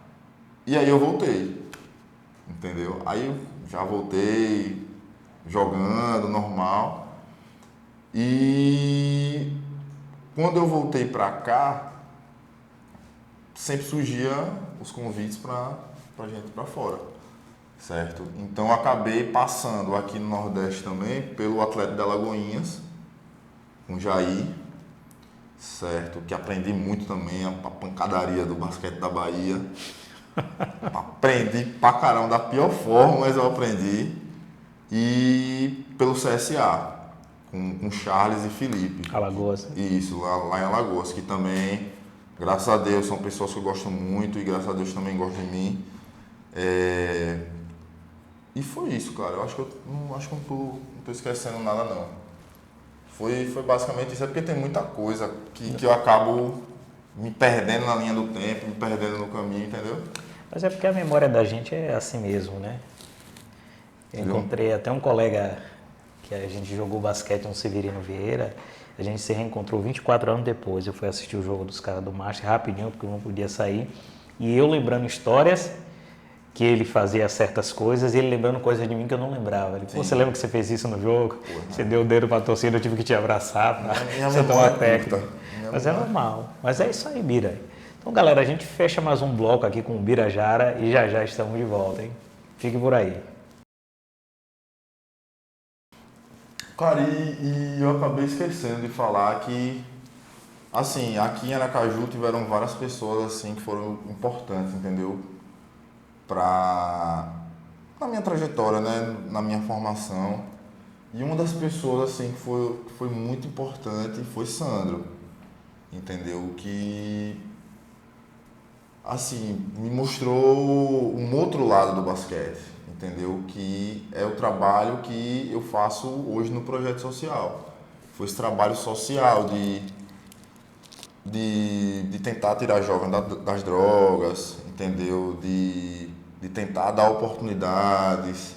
E aí eu voltei, entendeu? Aí eu já voltei jogando normal. E quando eu voltei para cá, sempre surgia os convites para gente ir para fora, certo? Então eu acabei passando aqui no Nordeste também pelo Atlético de Alagoinhas, com o Jair, certo? Que aprendi muito também a pancadaria do basquete da Bahia. Aprendi pra caramba, da pior forma, mas eu aprendi. E pelo CSA, com Charles e Felipe. Alagoas. Isso, lá em Alagoas, que também, graças a Deus, são pessoas que eu gosto muito e graças a Deus também gostam de mim. E foi isso, cara. Eu acho que não tô esquecendo nada, não. Foi basicamente isso. É porque tem muita coisa que eu acabo me perdendo na linha do tempo, me perdendo no caminho, entendeu? Mas é porque a memória da gente é assim mesmo, né? Eu encontrei até um colega que a gente jogou basquete no Severino Vieira, a gente se reencontrou 24 anos depois. Eu fui assistir o jogo dos caras do Master rapidinho, porque eu não podia sair. E eu lembrando histórias que ele fazia certas coisas e ele lembrando coisas de mim que eu não lembrava. Ele, você lembra que você fez isso no jogo? Você deu o dedo pra torcida, eu tive que te abraçar pra você tomar técnica. Mas é normal. Mas é isso aí, Bira. Então, galera, a gente fecha mais um bloco aqui com o Birajara e já estamos de volta, hein? Fique por aí. Cara, e eu acabei esquecendo de falar que, assim, aqui em Aracaju tiveram várias pessoas, assim, que foram importantes, entendeu? Na minha trajetória, né? Na minha formação. E uma das pessoas, assim, que foi muito importante foi Sandro, entendeu? Que, assim, me mostrou um outro lado do basquete, entendeu? Que é o trabalho que eu faço hoje no projeto social. Foi esse trabalho social de tentar tirar jovens das drogas, entendeu? De tentar dar oportunidades.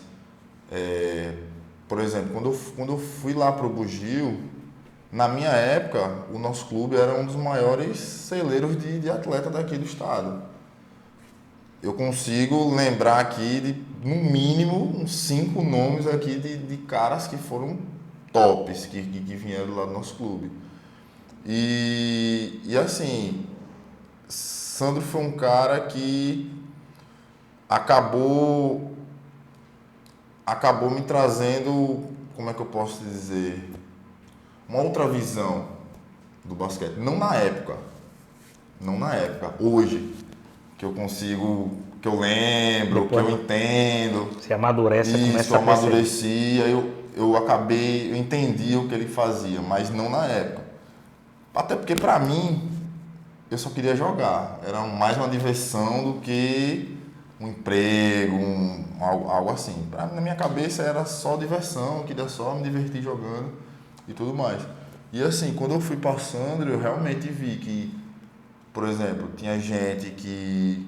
Por exemplo, quando eu fui lá para o Bugio, na minha época, o nosso clube era um dos maiores celeiros de atleta daqui do estado. Eu consigo lembrar aqui de, no mínimo, uns 5 nomes aqui de caras que foram tops, que vieram lá do nosso clube. E assim, Sandro foi um cara que acabou me trazendo, como é que eu posso dizer, uma outra visão do basquete. Não na época, hoje, que eu consigo, que eu lembro, depois, que eu entendo. Você amadurece, isso, começa a perceber. Amadurecia, eu entendi o que ele fazia, mas não na época. Até porque pra mim, eu só queria jogar. Era mais uma diversão do que um emprego, algo assim. Na minha cabeça era só diversão, eu queria só me divertir jogando e tudo mais. E assim, quando eu fui passando, eu realmente vi que, por exemplo, tinha gente que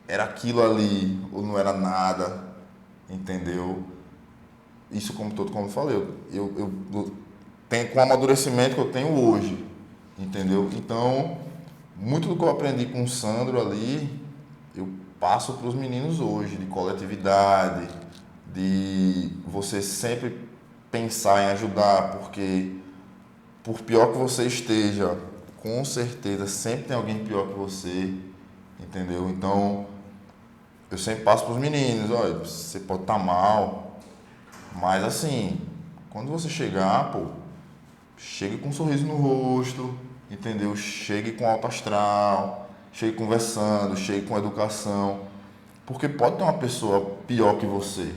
era aquilo ali ou não era nada, entendeu? Isso como eu falei, eu tenho com o amadurecimento que eu tenho hoje, entendeu? Então, muito do que eu aprendi com o Sandro ali, eu passo para os meninos hoje, de coletividade, de você sempre pensar em ajudar, porque por pior que você esteja, com certeza sempre tem alguém pior que você, entendeu? Então, eu sempre passo para os meninos, olha, você pode estar mal, mas assim, quando você chegar, pô, chegue com um sorriso no rosto, entendeu? Chegue com alto astral, chegue conversando, chegue com educação, porque pode ter uma pessoa pior que você,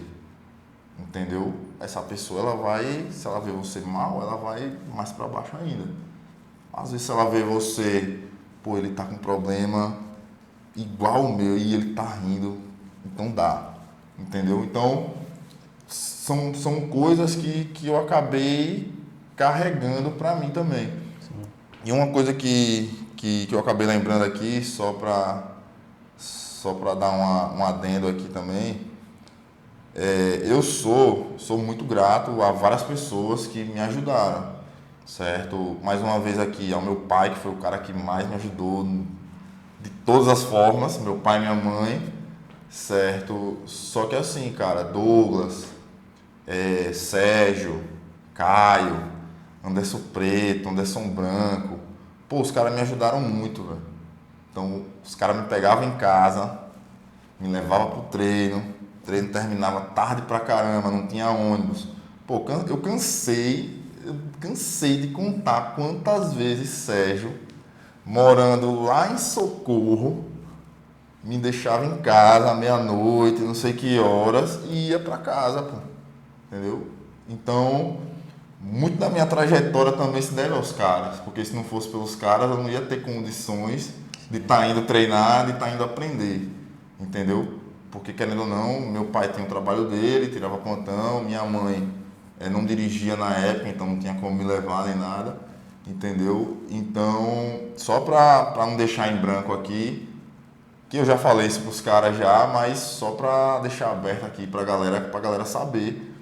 entendeu? Essa pessoa, ela vai, se ela vê você mal, ela vai mais para baixo ainda. Às vezes, se ela vê você, pô, ele tá com problema igual o meu e ele tá rindo, então dá, entendeu? Então, são coisas que eu acabei carregando para mim também. Sim. E uma coisa que eu acabei lembrando aqui, só para dar um adendo aqui também, Eu sou muito grato a várias pessoas que me ajudaram, certo? Mais uma vez aqui ao meu pai, que foi o cara que mais me ajudou de todas as formas, meu pai e minha mãe, certo? Só que assim, cara, Douglas, Sérgio, Caio, Anderson Preto, Anderson Branco, pô, os caras me ajudaram muito, velho. Então, os caras me pegavam em casa, me levavam pro treino, o treino terminava tarde pra caramba, não tinha ônibus. Pô, eu cansei de contar quantas vezes Sérgio, morando lá em Socorro, me deixava em casa à meia-noite, não sei que horas, e ia pra casa, pô. Entendeu? Então, muito da minha trajetória também se deve aos caras, porque se não fosse pelos caras, eu não ia ter condições de estar indo treinar, de estar indo aprender, entendeu? Porque, querendo ou não, meu pai tinha o trabalho dele, tirava plantão, minha mãe não dirigia na época, então não tinha como me levar nem nada, entendeu? Então, só para não deixar em branco aqui, que eu já falei isso pros caras já, mas só para deixar aberto aqui pra galera saber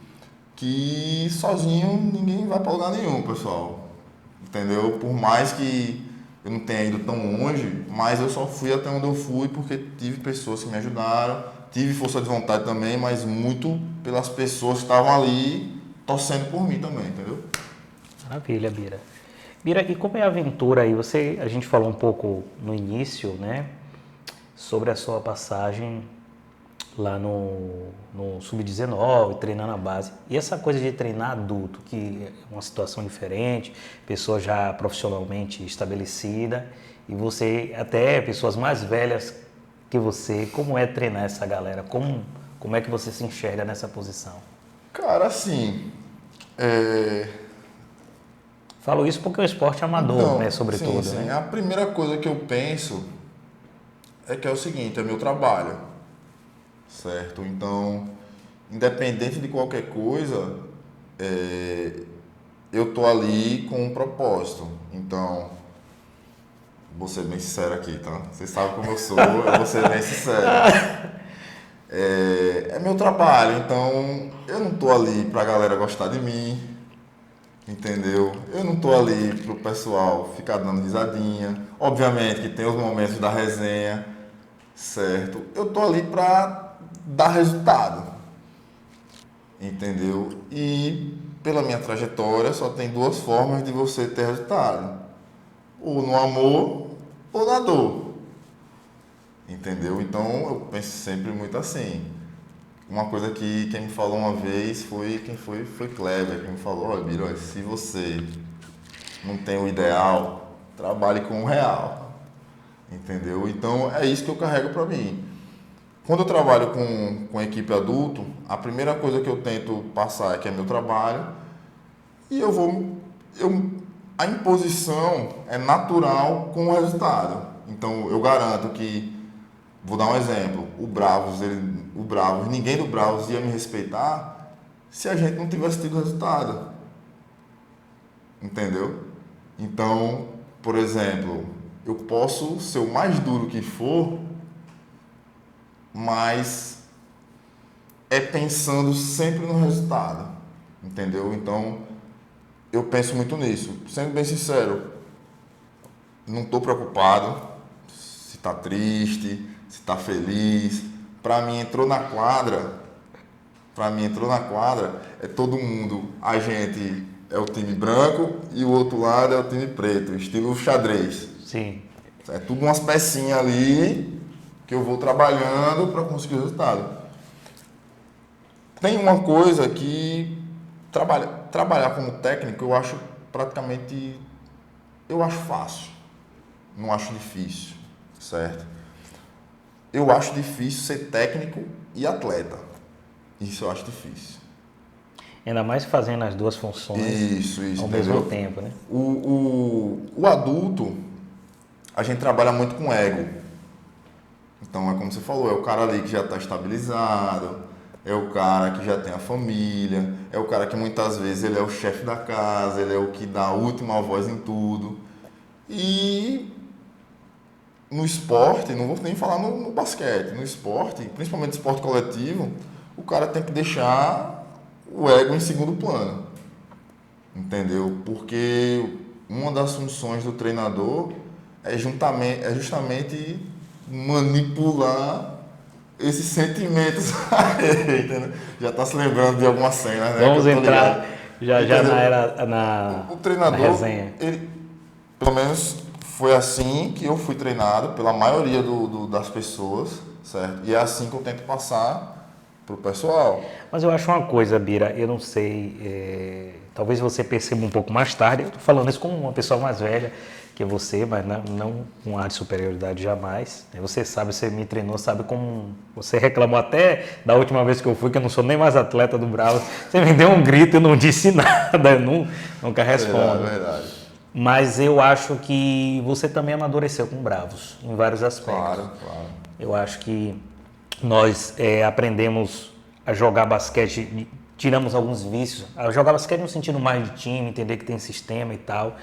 que sozinho ninguém vai para lugar nenhum, pessoal, entendeu? Por mais que eu não tenha ido tão longe, mas eu só fui até onde eu fui porque tive pessoas que me ajudaram, tive força de vontade também, mas muito pelas pessoas que estavam ali torcendo por mim também, entendeu? Maravilha, Bira. Bira, e como é a aventura aí? A gente falou um pouco no início, né, sobre a sua passagem lá no Sub-19, treinando a base. E essa coisa de treinar adulto, que é uma situação diferente, pessoa já profissionalmente estabelecida, e você, até pessoas mais velhas que você, como é treinar essa galera? Como é que você se enxerga nessa posição? Cara, assim, Falo isso porque o esporte é amador, então, né, sobretudo, sim. né? A primeira coisa que eu penso é que é o seguinte, é meu trabalho, certo? Então, independente de qualquer coisa, eu tô ali com um propósito. Então, vou ser bem sincero aqui, tá? Vocês sabem como eu sou, eu vou ser bem sincero. É meu trabalho, então eu não tô ali pra galera gostar de mim, entendeu? Eu não tô ali pro pessoal ficar dando risadinha. Obviamente que tem os momentos da resenha, certo? Eu tô ali pra dar resultado, entendeu? E pela minha trajetória só tem duas formas de você ter resultado: ou no amor ou na dor, entendeu? Então eu penso sempre muito assim. Uma coisa que quem me falou uma vez foi Kleber, que me falou: olha, Biro, se você não tem o ideal, trabalhe com o real, entendeu? Então é isso que eu carrego para mim. Quando eu trabalho com equipe adulto, a primeira coisa que eu tento passar é que é meu trabalho, e a imposição é natural com o resultado. Então eu garanto que, vou dar um exemplo, o Bravos, ninguém do Bravos ia me respeitar se a gente não tivesse tido resultado, entendeu? Então, por exemplo, eu posso ser o mais duro que for, mas é pensando sempre no resultado, entendeu? Então, eu penso muito nisso. Sendo bem sincero, não estou preocupado se está triste, se está feliz. Para mim, entrou na quadra, é todo mundo. A gente é o time branco e o outro lado é o time preto, estilo xadrez. Sim. É tudo umas pecinhas ali que eu vou trabalhando para conseguir o resultado. Tem uma coisa que trabalhar como técnico eu acho fácil, não acho difícil, certo? Eu acho difícil ser técnico e atleta, isso eu acho difícil. Ainda mais fazendo as duas funções Isso, ao entendeu? mesmo tempo, né? O adulto, a gente trabalha muito com ego. Então é como você falou, é o cara ali que já está estabilizado, é o cara que já tem a família, é o cara que muitas vezes ele é o chefe da casa, ele é o que dá a última voz em tudo. E no esporte, não vou nem falar no basquete, no esporte, principalmente esporte coletivo, o cara tem que deixar o ego em segundo plano, entendeu? Porque uma das funções do treinador é justamente manipular esses sentimentos. Entendeu? Já está se lembrando de alguma cena, né? Vamos entrar já O treinador, na resenha. ele, pelo menos foi assim que eu fui treinado pela maioria das pessoas, certo? E é assim que eu tento passar pro pessoal. Mas eu acho uma coisa, Bira, eu não sei, talvez você perceba um pouco mais tarde, eu estou falando isso como uma pessoa mais velha que você, mas não com ar de superioridade jamais. Você sabe, você me treinou, sabe como você reclamou até da última vez que eu fui, que eu não sou nem mais atleta do Bravo. Você me deu um grito e eu não disse nada, eu nunca respondo. É verdade. Mas eu acho que você também amadureceu com Bravos, em vários aspectos. Claro. Eu acho que nós aprendemos a jogar basquete, tiramos alguns vícios, a jogar basquete no sentido mais de time, entender que tem sistema e tal.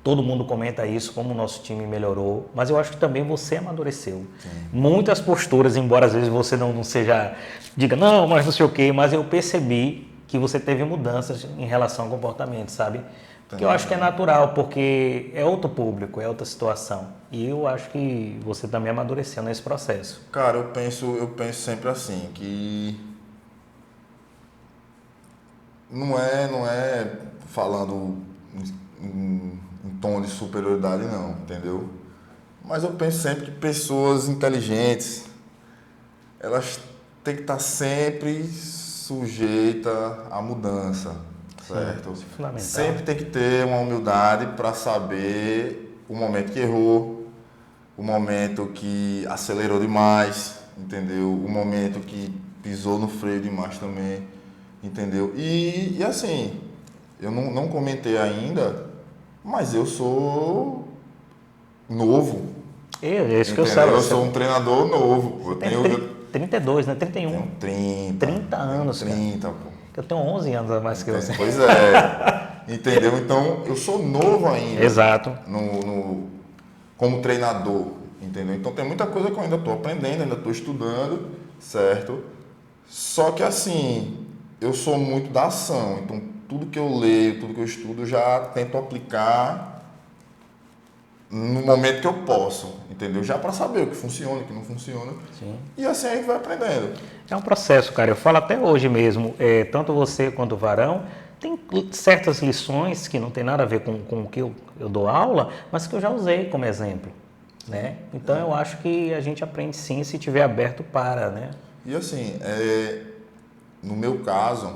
Todo mundo comenta isso, como o nosso time melhorou, mas eu acho que também você amadureceu. Sim. Muitas posturas, embora às vezes você não seja, diga, não, mas não sei o quê, mas eu percebi que você teve mudanças em relação ao comportamento, sabe? Que eu acho que é natural, porque é outro público, é outra situação. E eu acho que você também amadureceu nesse processo. Cara, eu penso sempre assim, que não é falando em tom de superioridade não, entendeu? Mas eu penso sempre que pessoas inteligentes, elas têm que estar sempre sujeitas à mudança, certo? Sim, fundamental. Sempre tem que ter uma humildade para saber o momento que errou, o momento que acelerou demais, entendeu? O momento que pisou no freio demais também, entendeu? E assim, eu não comentei ainda, mas eu sou novo. É isso que eu entendeu? sei. Eu sou um treinador novo. Eu tenho 32, né? 31. Tenho 30 anos, 30, cara. Eu tenho 11 anos a mais que você. Pois é. Entendeu? Então, eu sou novo ainda. Exato. Como treinador, entendeu? Então, tem muita coisa que eu ainda estou aprendendo, ainda estou estudando, certo? Só que, assim, eu sou muito da ação. Então, tudo que eu leio, tudo que eu estudo, eu já tento aplicar no momento que eu posso, entendeu? Já para saber o que funciona, o que não funciona. Sim. E assim a gente vai aprendendo. É um processo, cara. Eu falo até hoje mesmo, tanto você quanto o Varão, tem certas lições que não tem nada a ver com o que eu dou aula, mas que eu já usei como exemplo, né? Então eu acho que a gente aprende sim se tiver aberto para, né? E assim, no meu caso,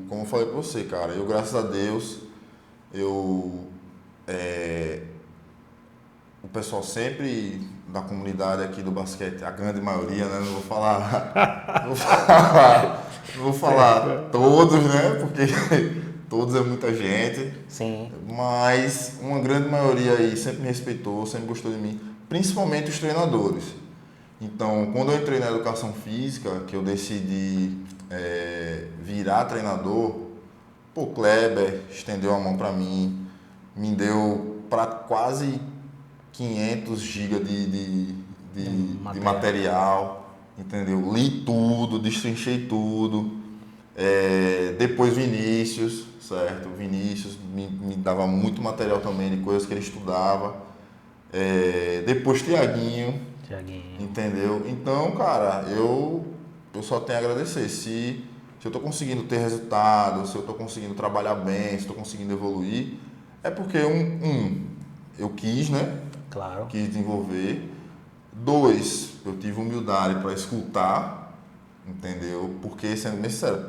como eu falei para você, cara, eu graças a Deus, o pessoal sempre da comunidade aqui do basquete, a grande maioria, né? Não vou falar todos, né? Porque todos é muita gente. Sim. Mas uma grande maioria aí sempre me respeitou, sempre gostou de mim, principalmente os treinadores. Então, quando eu entrei na educação física, que eu decidi virar treinador, o Kleber estendeu a mão para mim, me deu para quase 500 GB de material, entendeu? Li tudo, destrinchei tudo. Depois Vinícius, certo? Vinícius me dava muito material também de coisas que ele estudava. Depois Tiaguinho, entendeu? Então, cara, eu só tenho a agradecer. Se eu estou conseguindo ter resultado, se eu estou conseguindo trabalhar bem, se estou conseguindo evoluir, é porque eu quis, né? Claro. Quis desenvolver. 2, eu tive humildade para escutar, entendeu? Porque, sendo bem sincero,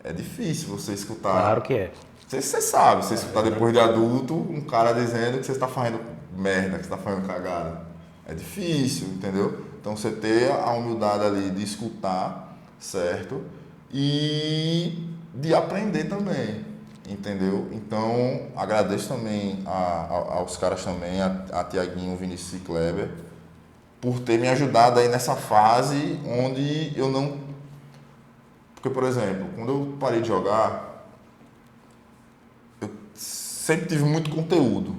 é difícil você escutar. Claro que é. Você sabe, você escutar depois de adulto um cara dizendo que você está fazendo merda, que você está fazendo cagada. É difícil, entendeu? Então, você ter a humildade ali de escutar, certo? E de aprender também. Entendeu? Então, agradeço também aos caras também, a Tiaguinho, Vinícius e Kleber, por ter me ajudado aí nessa fase onde eu não... Porque, por exemplo, quando eu parei de jogar, eu sempre tive muito conteúdo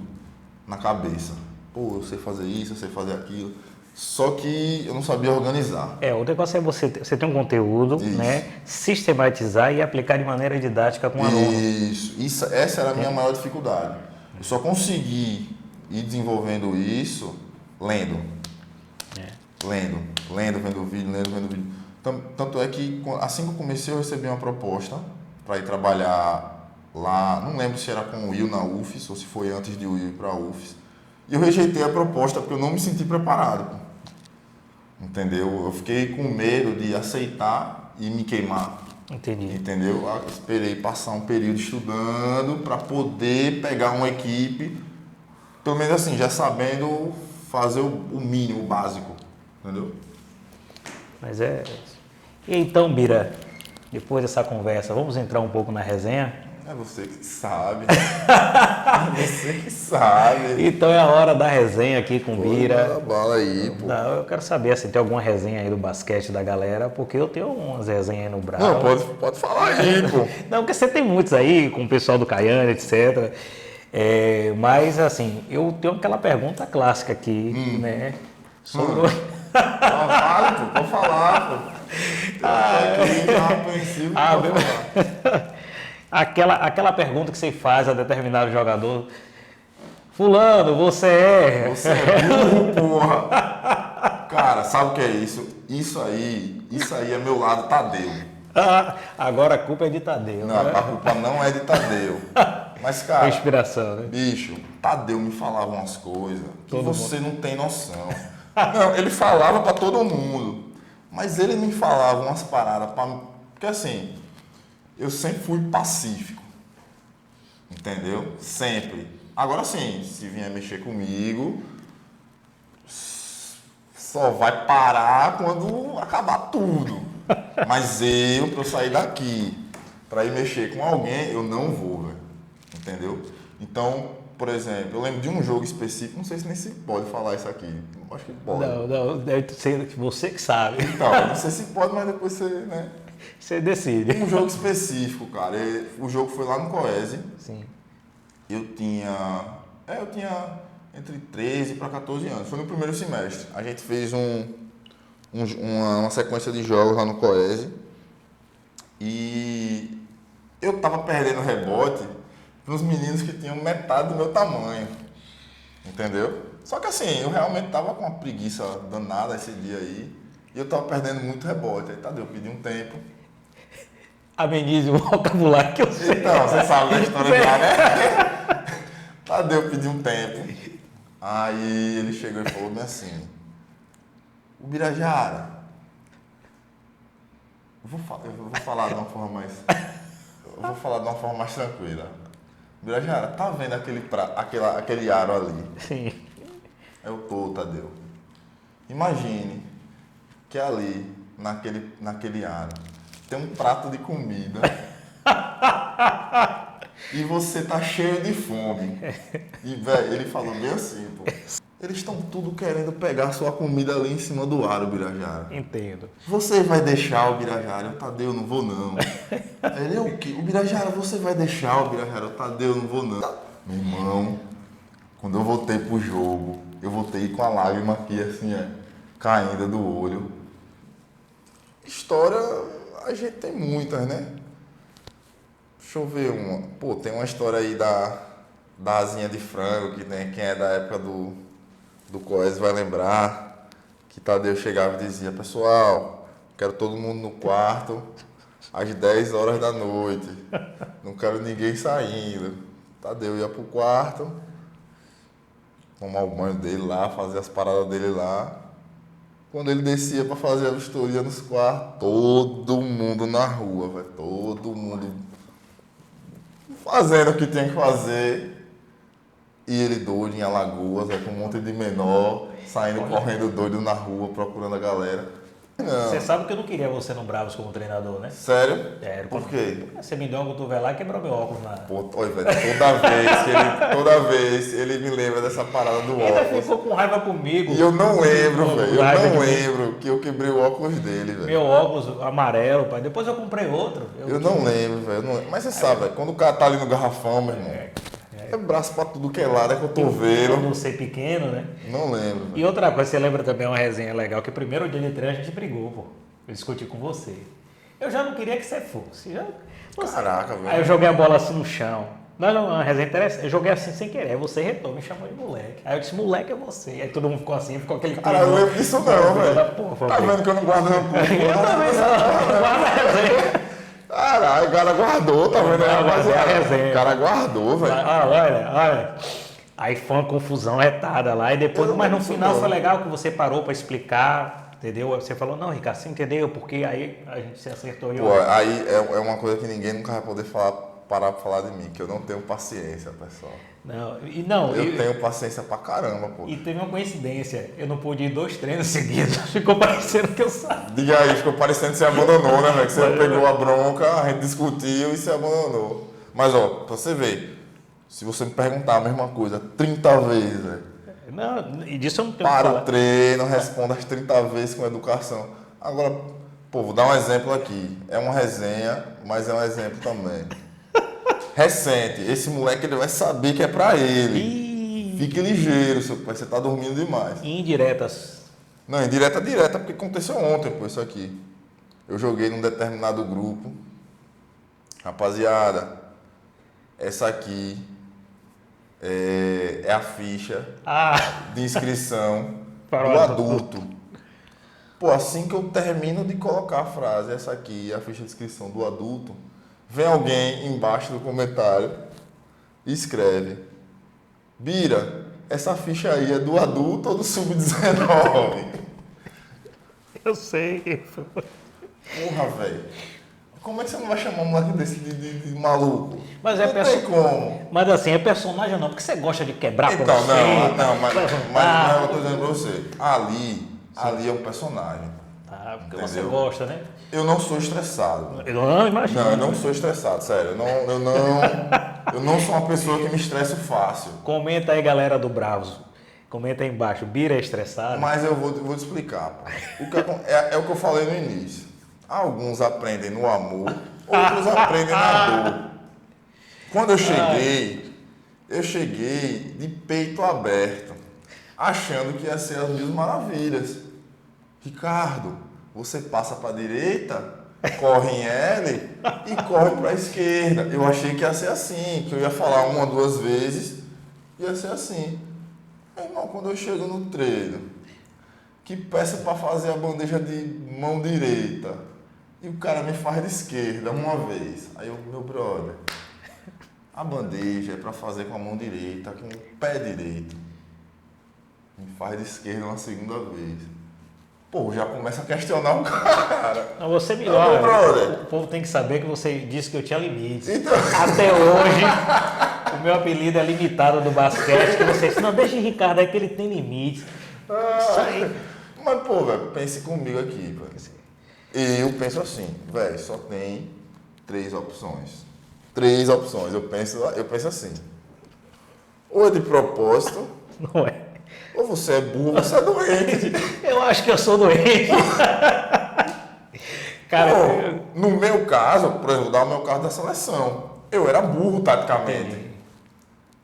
na cabeça. Pô, eu sei fazer isso, eu sei fazer aquilo. Só que eu não sabia organizar. O negócio é você ter um conteúdo, Isso. né? Sistematizar e aplicar de maneira didática com o aluno. Essa era a minha maior dificuldade. Eu só consegui ir desenvolvendo isso lendo. Lendo, vendo vídeo. Tanto é que assim que eu comecei eu recebi uma proposta para ir trabalhar lá, não lembro se era com o Will na UFES ou se foi antes de o Will ir para a UFES. E eu rejeitei a proposta porque eu não me senti preparado. Entendeu? Eu fiquei com medo de aceitar e me queimar. Entendi. Entendeu? Eu esperei passar um período estudando para poder pegar uma equipe, pelo menos assim, já sabendo fazer o mínimo, o básico. Entendeu? Mas E então, Bira, depois dessa conversa, vamos entrar um pouco na resenha? É você que sabe. É você que sabe. Então é a hora da resenha aqui com o Bira. Manda bala aí, pô. Não, eu quero saber se tem alguma resenha aí do basquete da galera, porque eu tenho umas resenhas aí no Brau. Não, pode falar aí, pô. Não, porque você tem muitos aí, com o pessoal do Caiane, etc. Mas, assim, eu tenho aquela pergunta clássica aqui, né? Sobre... Fala, pô, pode falar, pô. Aquela pergunta que você faz a determinado jogador: Fulano, você é. Você é burro, porra. Cara, sabe o que é isso? Isso aí é meu lado Tadeu. Agora a culpa é de Tadeu. Não, né? a culpa não é de Tadeu. Mas, cara, Inspiração, né? bicho, Tadeu me falava umas coisas que Todo você não tem noção. Não, ele falava pra todo mundo, mas ele me falava umas paradas porque assim, eu sempre fui pacífico, entendeu? Sempre. Agora sim, se vier mexer comigo, só vai parar quando acabar tudo. Mas pra eu sair daqui, pra ir mexer com alguém, eu não vou, velho. Entendeu? Então, por exemplo, eu lembro de um jogo específico, não sei se nem se pode falar isso aqui. Acho que pode. Não, deve ser você que sabe. Então, não sei se pode, mas depois você, né? Você decide. Um jogo específico, cara. O jogo foi lá no Coese. Sim. Eu tinha entre 13 para 14 anos. Foi no primeiro semestre. A gente fez uma sequência de jogos lá no Coese. E eu tava perdendo rebote para os meninos que tinham metade do meu tamanho. Entendeu? Só que assim, eu realmente tava com uma preguiça danada esse dia aí. E eu tava perdendo muito rebote. Aí Tadeu, eu pedi um tempo. Amenize o vocabulário que eu sei. Então, você sabe da história lá, né? Tadeu pediu um tempo. Aí ele chegou e falou bem assim: o Birajara, eu vou falar de uma forma mais. Eu vou falar de uma forma mais tranquila. Birajara, tá vendo aquele aro ali? Sim. Eu tô, Tadeu. Imagine que ali, naquele aro, tem um prato de comida e você tá cheio de fome. E, velho, ele falou bem assim, pô. Eles estão tudo querendo pegar sua comida ali em cima do aro, Birajara. Entendo. Você vai deixar o Birajara? Eu, Tadeu, não vou não. Ele é o quê? O Birajara, você vai deixar o Birajara? Eu, Tadeu, não vou não. Meu irmão, quando eu voltei pro jogo, eu voltei com a lágrima aqui assim, caindo do olho. História, a gente tem muitas, né? Deixa eu ver uma. Pô, tem uma história aí da asinha de frango, que tem, quem é da época do Coese vai lembrar, que Tadeu chegava e dizia: pessoal, quero todo mundo no quarto às 10 horas da noite, não quero ninguém saindo. Tadeu ia pro quarto, tomar o banho dele lá, fazer as paradas dele lá. Quando ele descia para fazer a vistoria nos quartos, todo mundo na rua, velho, todo mundo fazendo o que tinha que fazer. E ele doido em Alagoas, com um monte de menor, saindo correndo doido na rua, procurando a galera. Não. Você sabe que eu não queria você no Bravos como treinador, né? Sério? Sério. Por quê? Você me deu uma cotovelada e quebrou meu óculos na... Pô, olha, velho, toda vez ele me lembra dessa parada do Ele óculos. ficou com raiva comigo. E eu não lembro, velho. Eu Raiva não de mim. lembro que eu quebrei o óculos dele, velho. Meu óculos amarelo, pai. Depois eu comprei outro. Eu não lembro, velho. Mas você sabe, velho, quando o cara tá ali no garrafão, meu irmão. É braço pra tudo que é lado, é cotovelo. Não ser pequeno, né? Não lembro. E outra coisa, você lembra também uma resenha legal, que primeiro dia de treino a gente brigou, pô. Eu discuti com você. Eu já não queria que você fosse. Caraca, velho. Aí eu joguei a bola assim no chão. Não, uma resenha interessante. Eu joguei assim sem querer. Aí você retou, me chamou de moleque. Aí eu disse, moleque é você. Aí todo mundo ficou assim, ficou aquele Cara, eu não lembro disso não, velho. Tá vendo que eu não guardo rancor? Eu também não. Guarda a resenha. Caralho, o cara guardou, tá vendo? Guardei a resenha. O cara guardou, velho. Olha. Aí foi uma confusão retada lá. E depois, mas no final foi legal que você parou pra explicar, entendeu? Você falou, não, Ricardo, você entendeu? Porque aí a gente se acertou. Pô, aí é uma coisa que ninguém nunca vai poder parar pra falar de mim, que eu não tenho paciência, pessoal. Eu tenho paciência pra caramba, pô. E teve uma coincidência, eu não pude ir 2 treinos seguidos, ficou parecendo que eu sabia. Diga aí, ficou parecendo que você abandonou, né, velho? Que você pegou a bronca, a gente discutiu e você abandonou. Mas, ó, pra você ver, se você me perguntar a mesma coisa 30 vezes, velho. Não, e disso eu não tenho Para o treino, responda as 30 vezes com educação. Agora, pô, vou dar um exemplo aqui. É uma resenha, mas é um exemplo também. Recente, esse moleque ele vai saber que é pra ele. Fique ligeiro, seu pai, você tá dormindo demais. Indiretas. Não, indireta direta, porque aconteceu ontem, pô, isso aqui. Eu joguei num determinado grupo. Rapaziada, essa aqui é a ficha de inscrição do adulto. Pô, assim que eu termino de colocar a frase, essa aqui é a ficha de inscrição do adulto, vem alguém embaixo do comentário e escreve: Bira, essa ficha aí é do adulto ou do sub-19? Eu sei. Porra, velho. Como é que você não vai chamar um moleque desse de maluco? Mas não tem como. Mas assim, é personagem não, porque você gosta de quebrar então, mas eu tô dizendo pra você. Ali é um personagem. Ah, porque entendeu? Você gosta, né? Eu não sou estressado. Eu não imagino. Não, eu não sou estressado, sério. Eu não sou uma pessoa que me estressa fácil. Comenta aí, galera do Bravos. Comenta aí embaixo. Bira é estressado? Mas eu vou te explicar. É o que eu falei no início. Alguns aprendem no amor, outros aprendem na dor. Quando eu cheguei de peito aberto, achando que ia ser as mil maravilhas. Ricardo, você passa para a direita, corre em L e corre para a esquerda. Eu achei que ia ser assim, que eu ia falar 1 ou 2 vezes, ia ser assim. Irmão, quando eu chego no treino, que peça para fazer a bandeja de mão direita, e o cara me faz de esquerda uma vez. Aí eu, meu brother, a bandeja é para fazer com a mão direita, com o pé direito. Me faz de esquerda uma segunda vez. Pô, já começa a questionar o cara. Não, você me olha. O povo tem que saber que você disse que eu tinha limites. Então... Até hoje, o meu apelido é limitado do basquete, que você disse, não, deixa o Ricardo aí que ele tem limites. Isso aí. Mas, pô, velho, pense comigo aqui, velho. Eu penso assim, velho, só tem 3 opções. 3 opções. Eu penso assim. Ou é de propósito. Não é. Ou você é burro, ou você é doente. Eu acho que eu sou doente. Cara, pô, no meu caso, por exemplo, vou dar o meu caso da seleção. Eu era burro taticamente.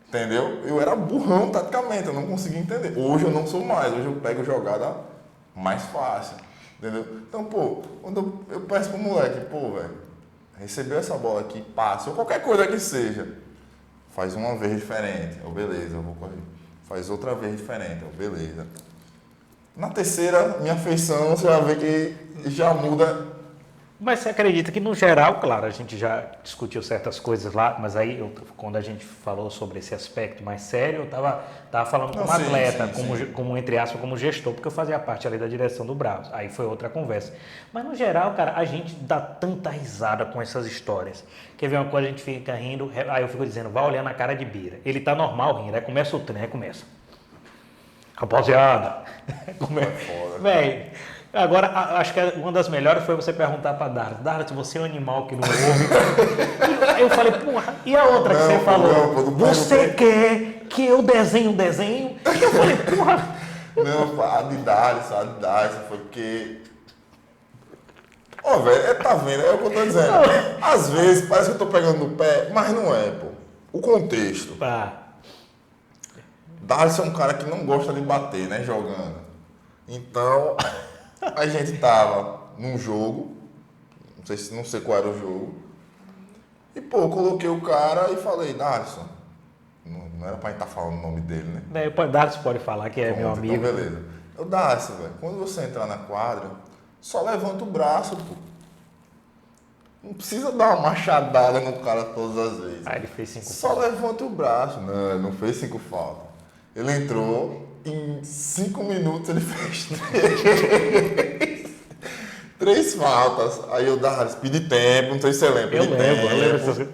Entendeu? Eu era burrão taticamente, eu não conseguia entender. Hoje eu não sou mais, hoje eu pego jogada mais fácil. Entendeu? Então, pô, quando eu peço pro moleque, pô, velho, recebeu essa bola aqui, passe, ou qualquer coisa que seja, faz uma vez diferente, beleza, eu vou correr. Faz outra vez diferente, beleza. Na terceira, minha feição, você vai ver que já muda. Mas você acredita que, no geral, claro, a gente já discutiu certas coisas lá, mas aí, quando a gente falou sobre esse aspecto mais sério, eu tava falando como atleta, como, entre aspas, como gestor, porque eu fazia parte ali da direção do Bravos. Aí foi outra conversa. Mas, no geral, cara, a gente dá tanta risada com essas histórias. Quer ver uma coisa, a gente fica rindo, aí eu fico dizendo, vai olhando a cara de Bira. Ele tá normal rindo, aí começa o treino, aí começa. Rapaziada. Véi. Agora, acho que uma das melhores foi você perguntar para Darla, você é um animal que não ouve. Eu falei, porra, e a outra que você falou? Você quer que eu desenhe um desenho? Eu falei, porra. Não, a Didária foi porque... Velho, tá vendo? É o que eu tô dizendo. Às vezes parece que eu tô pegando no pé, mas não é, pô. O contexto. Darcy é um cara que não gosta de bater, né, jogando. Então, a gente tava num jogo, não sei qual era o jogo, e pô, eu coloquei o cara e falei, Darcy, não era pra gente estar falando o nome dele, né? Darcy pode falar que é meu amigo. Então, beleza. Eu, Darcy, velho, quando você entrar na quadra, só levanta o braço, pô. Não precisa dar uma machadada no cara todas as vezes. Aí ele fez 5 Só faltas. levanta o braço. Não, ele não fez 5 faltas. Ele entrou, em 5 minutos ele fez 3 faltas. Aí eu pedi tempo, não sei se você lembra. Eu lembro.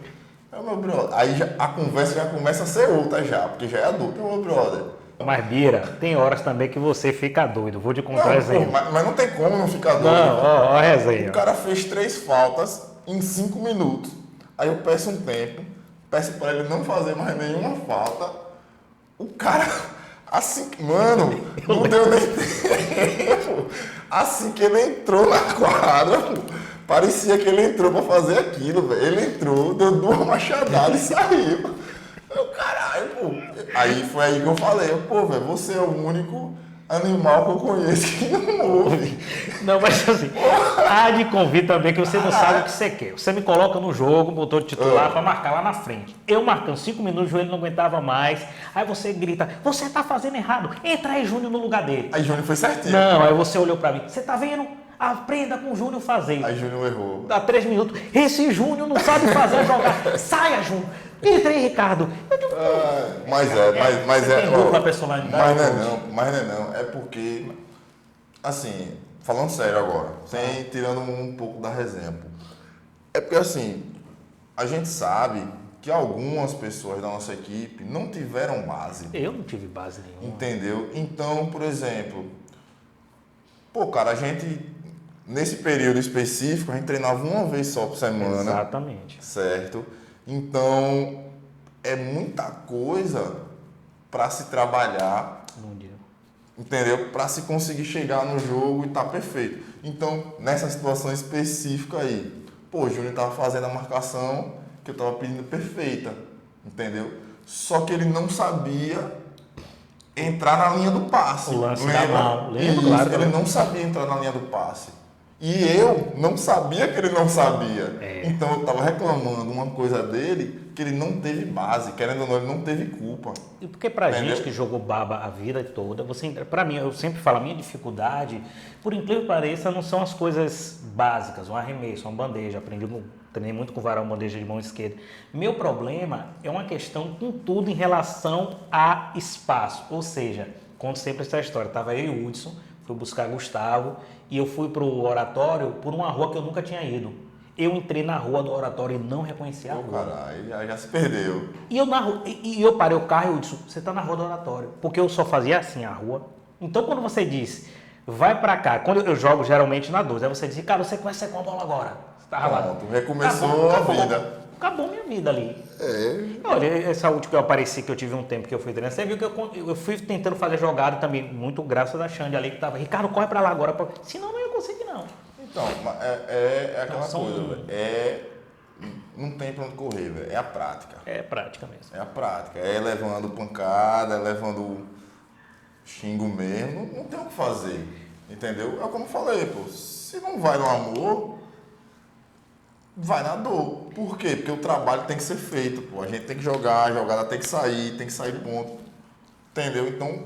Meu brother, aí a conversa já começa a ser outra já, porque já é adulto, meu brother. Mas, Bira, tem horas também que você fica doido. Vou te contar um exemplo. Mas não tem como não ficar doido. Não, ó a resenha. O cara fez 3 faltas em 5 minutos. Aí eu peço um tempo, peço pra ele não fazer mais nenhuma falta. O cara, assim que... Mano, não deu nem tempo. Assim que ele entrou na quadra, parecia que ele entrou pra fazer aquilo, velho. Ele entrou, deu 2 machadadas e saiu. Eu, caralho, pô. Aí foi aí que eu falei, pô, velho, você é o único animal que eu conheço que não ouve. Não, mas assim, há de convir também que você não sabe o que você quer. Você me coloca no jogo, botou de titular pra marcar lá na frente. Eu marcando 5 minutos, o joelho não aguentava mais. Aí você grita, você tá fazendo errado. Entra aí, Júnior, no lugar dele. Aí Júnior foi certinho. Não, aí você olhou pra mim, você tá vendo? Aprenda com o Júnior fazer. Aí Júnior errou. Dá 3 minutos. Esse Júnior não sabe fazer a jogada. Saia, Júnior. Grita aí, Ricardo. Mas tem dupla personalidade. Mas não é não. É porque, assim, falando sério agora, tirando um pouco da resenha. Pô. É porque, assim, a gente sabe que algumas pessoas da nossa equipe não tiveram base. Eu não tive base nenhuma. Entendeu? Então, por exemplo, pô, cara, a gente, nesse período específico, a gente treinava uma vez só por semana. Exatamente. Certo? Então, é muita coisa para se trabalhar, entendeu? Para se conseguir chegar no jogo e tá perfeito. Então, nessa situação específica aí, pô, o Júnior tava fazendo a marcação que eu tava pedindo perfeita, entendeu? Só que ele não sabia entrar na linha do passe. O lance da mão. Isso, claro, ele não sabia entrar na linha do passe. E eu não sabia que ele não sabia. Então eu estava reclamando uma coisa dele que ele não teve base, querendo ou não, ele não teve culpa. E porque pra gente que jogou baba a vida toda, pra mim, eu sempre falo, a minha dificuldade, por incrível que pareça, não são as coisas básicas, um arremesso, uma bandeja, treinei muito com varão, bandeja de mão esquerda. Meu problema é uma questão com tudo em relação a espaço, ou seja, conto sempre essa história, estava eu e o Hudson, fui buscar Gustavo e eu fui para o oratório por uma rua que eu nunca tinha ido. Eu entrei na rua do oratório e não reconheci a rua. Caralho, já se perdeu. E eu parei o carro e eu disse, você está na rua do oratório. Porque eu só fazia assim a rua. Então quando você diz, vai para cá, quando eu jogo geralmente na 12, aí você diz, cara, você começa com a bola agora. Você tava lá. Pronto, recomeçou a vida. Acabou minha vida ali. Olha, essa última que eu apareci, que eu tive um tempo que eu fui treinando, você viu que eu fui tentando fazer jogada também, muito graças a Xande ali, que tava, Ricardo, corre pra lá agora, senão não ia conseguir não. Então, é aquela coisa, velho. Não tem pra onde correr, velho. É a prática. É prática mesmo. É a prática. É levando pancada, é levando xingo mesmo. Não tem o que fazer. Entendeu? É como eu falei, pô. Se não vai no amor, vai na dor. Por quê? Porque o trabalho tem que ser feito, pô. A gente tem que jogar, a jogada tem que sair ponto. Entendeu? Então,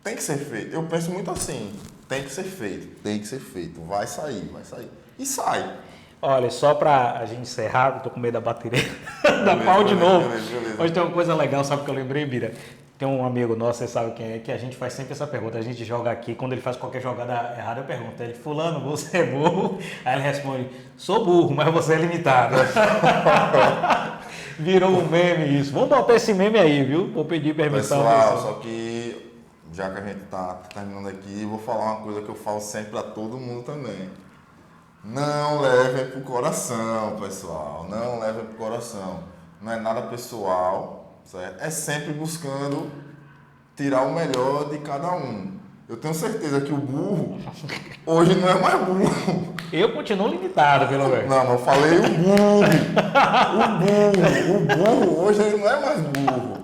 tem que ser feito. Eu penso muito assim. Tem que ser feito. Vai sair. E sai. Olha, só pra a gente encerrar, eu tô com medo da bateria da pau de novo. Beleza. Hoje tem uma coisa legal, sabe o que eu lembrei, Bira? Tem um amigo nosso, você sabe quem é, que a gente faz sempre essa pergunta. A gente joga aqui, quando ele faz qualquer jogada errada, eu pergunto. Ele, fulano, você é burro? Aí ele responde, sou burro, mas você é limitado. Virou um meme isso. Vamos botar esse meme aí, viu? Vou pedir permissão. Pessoal, só que, já que a gente tá terminando aqui, vou falar uma coisa que eu falo sempre pra todo mundo também. Não levem pro coração, pessoal. Não levem pro coração. Não é nada pessoal, certo? É sempre buscando tirar o melhor de cada um. eu tenho certeza que o burro hoje não é mais burro. Eu continuo limitado, pelo menos. Não, eu falei o burro. O burro hoje ele não é mais burro.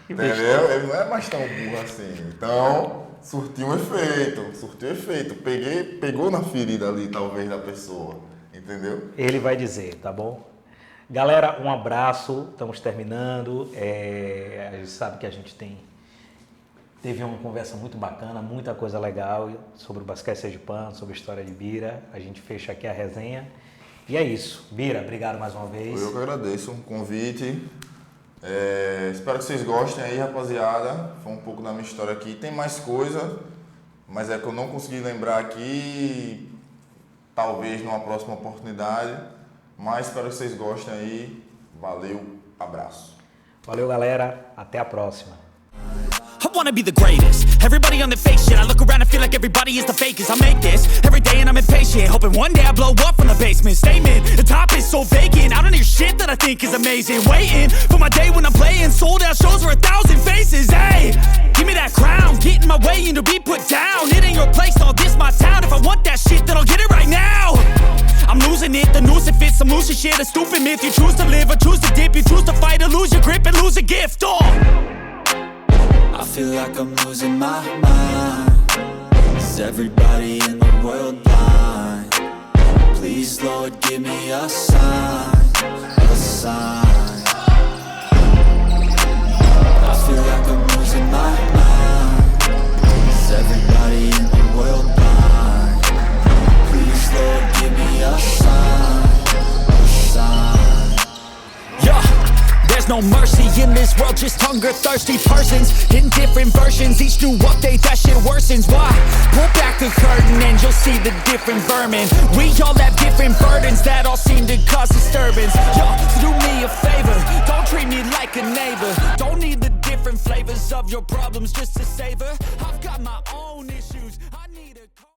Entendeu? Ele não é mais tão burro assim. Então, surtiu efeito. Pegou na ferida ali, talvez, da pessoa. Entendeu? Ele vai dizer, tá bom? Galera, um abraço. Estamos terminando. A gente sabe que a gente teve uma conversa muito bacana, muita coisa legal sobre o basquete sergipano, sobre a história de Bira. A gente fecha aqui a resenha. E é isso. Bira, obrigado mais uma vez. Eu que agradeço o convite. Espero que vocês gostem aí, rapaziada. Foi um pouco da minha história aqui. Tem mais coisa, mas é que eu não consegui lembrar aqui. Talvez numa próxima oportunidade. Mas espero que vocês gostem aí. Valeu, abraço. Valeu, galera. Até a próxima. I wanna be the greatest. Everybody on the fake shit. I look around and feel like everybody is the fakest. I make this every day and I'm impatient, hoping one day I blow up from the basement. Statement, the top is so vacant. I don't hear shit that I think is amazing. Waiting for my day when I'm playing sold out shows for 1,000 faces. Hey, give me that crown, get in my way and to be put down. It ain't your place, all this my town. If I want that shit, then I'll get it right now. I'm losing it, the noose it fits, some losing shit, a stupid myth. You choose to live or choose to dip, you choose to fight or lose your grip and lose a gift. I feel like I'm losing my mind. Is everybody in the world blind? Please, Lord, give me a sign, a sign. I feel like I'm losing my mind. Is everybody in the world blind? Please, Lord, give me a sign, a sign. Yeah. There's no mercy in this world, just hunger-thirsty persons in different versions. Each new update, that shit worsens. Why? Pull back the curtain and you'll see the different vermin. We all have different burdens that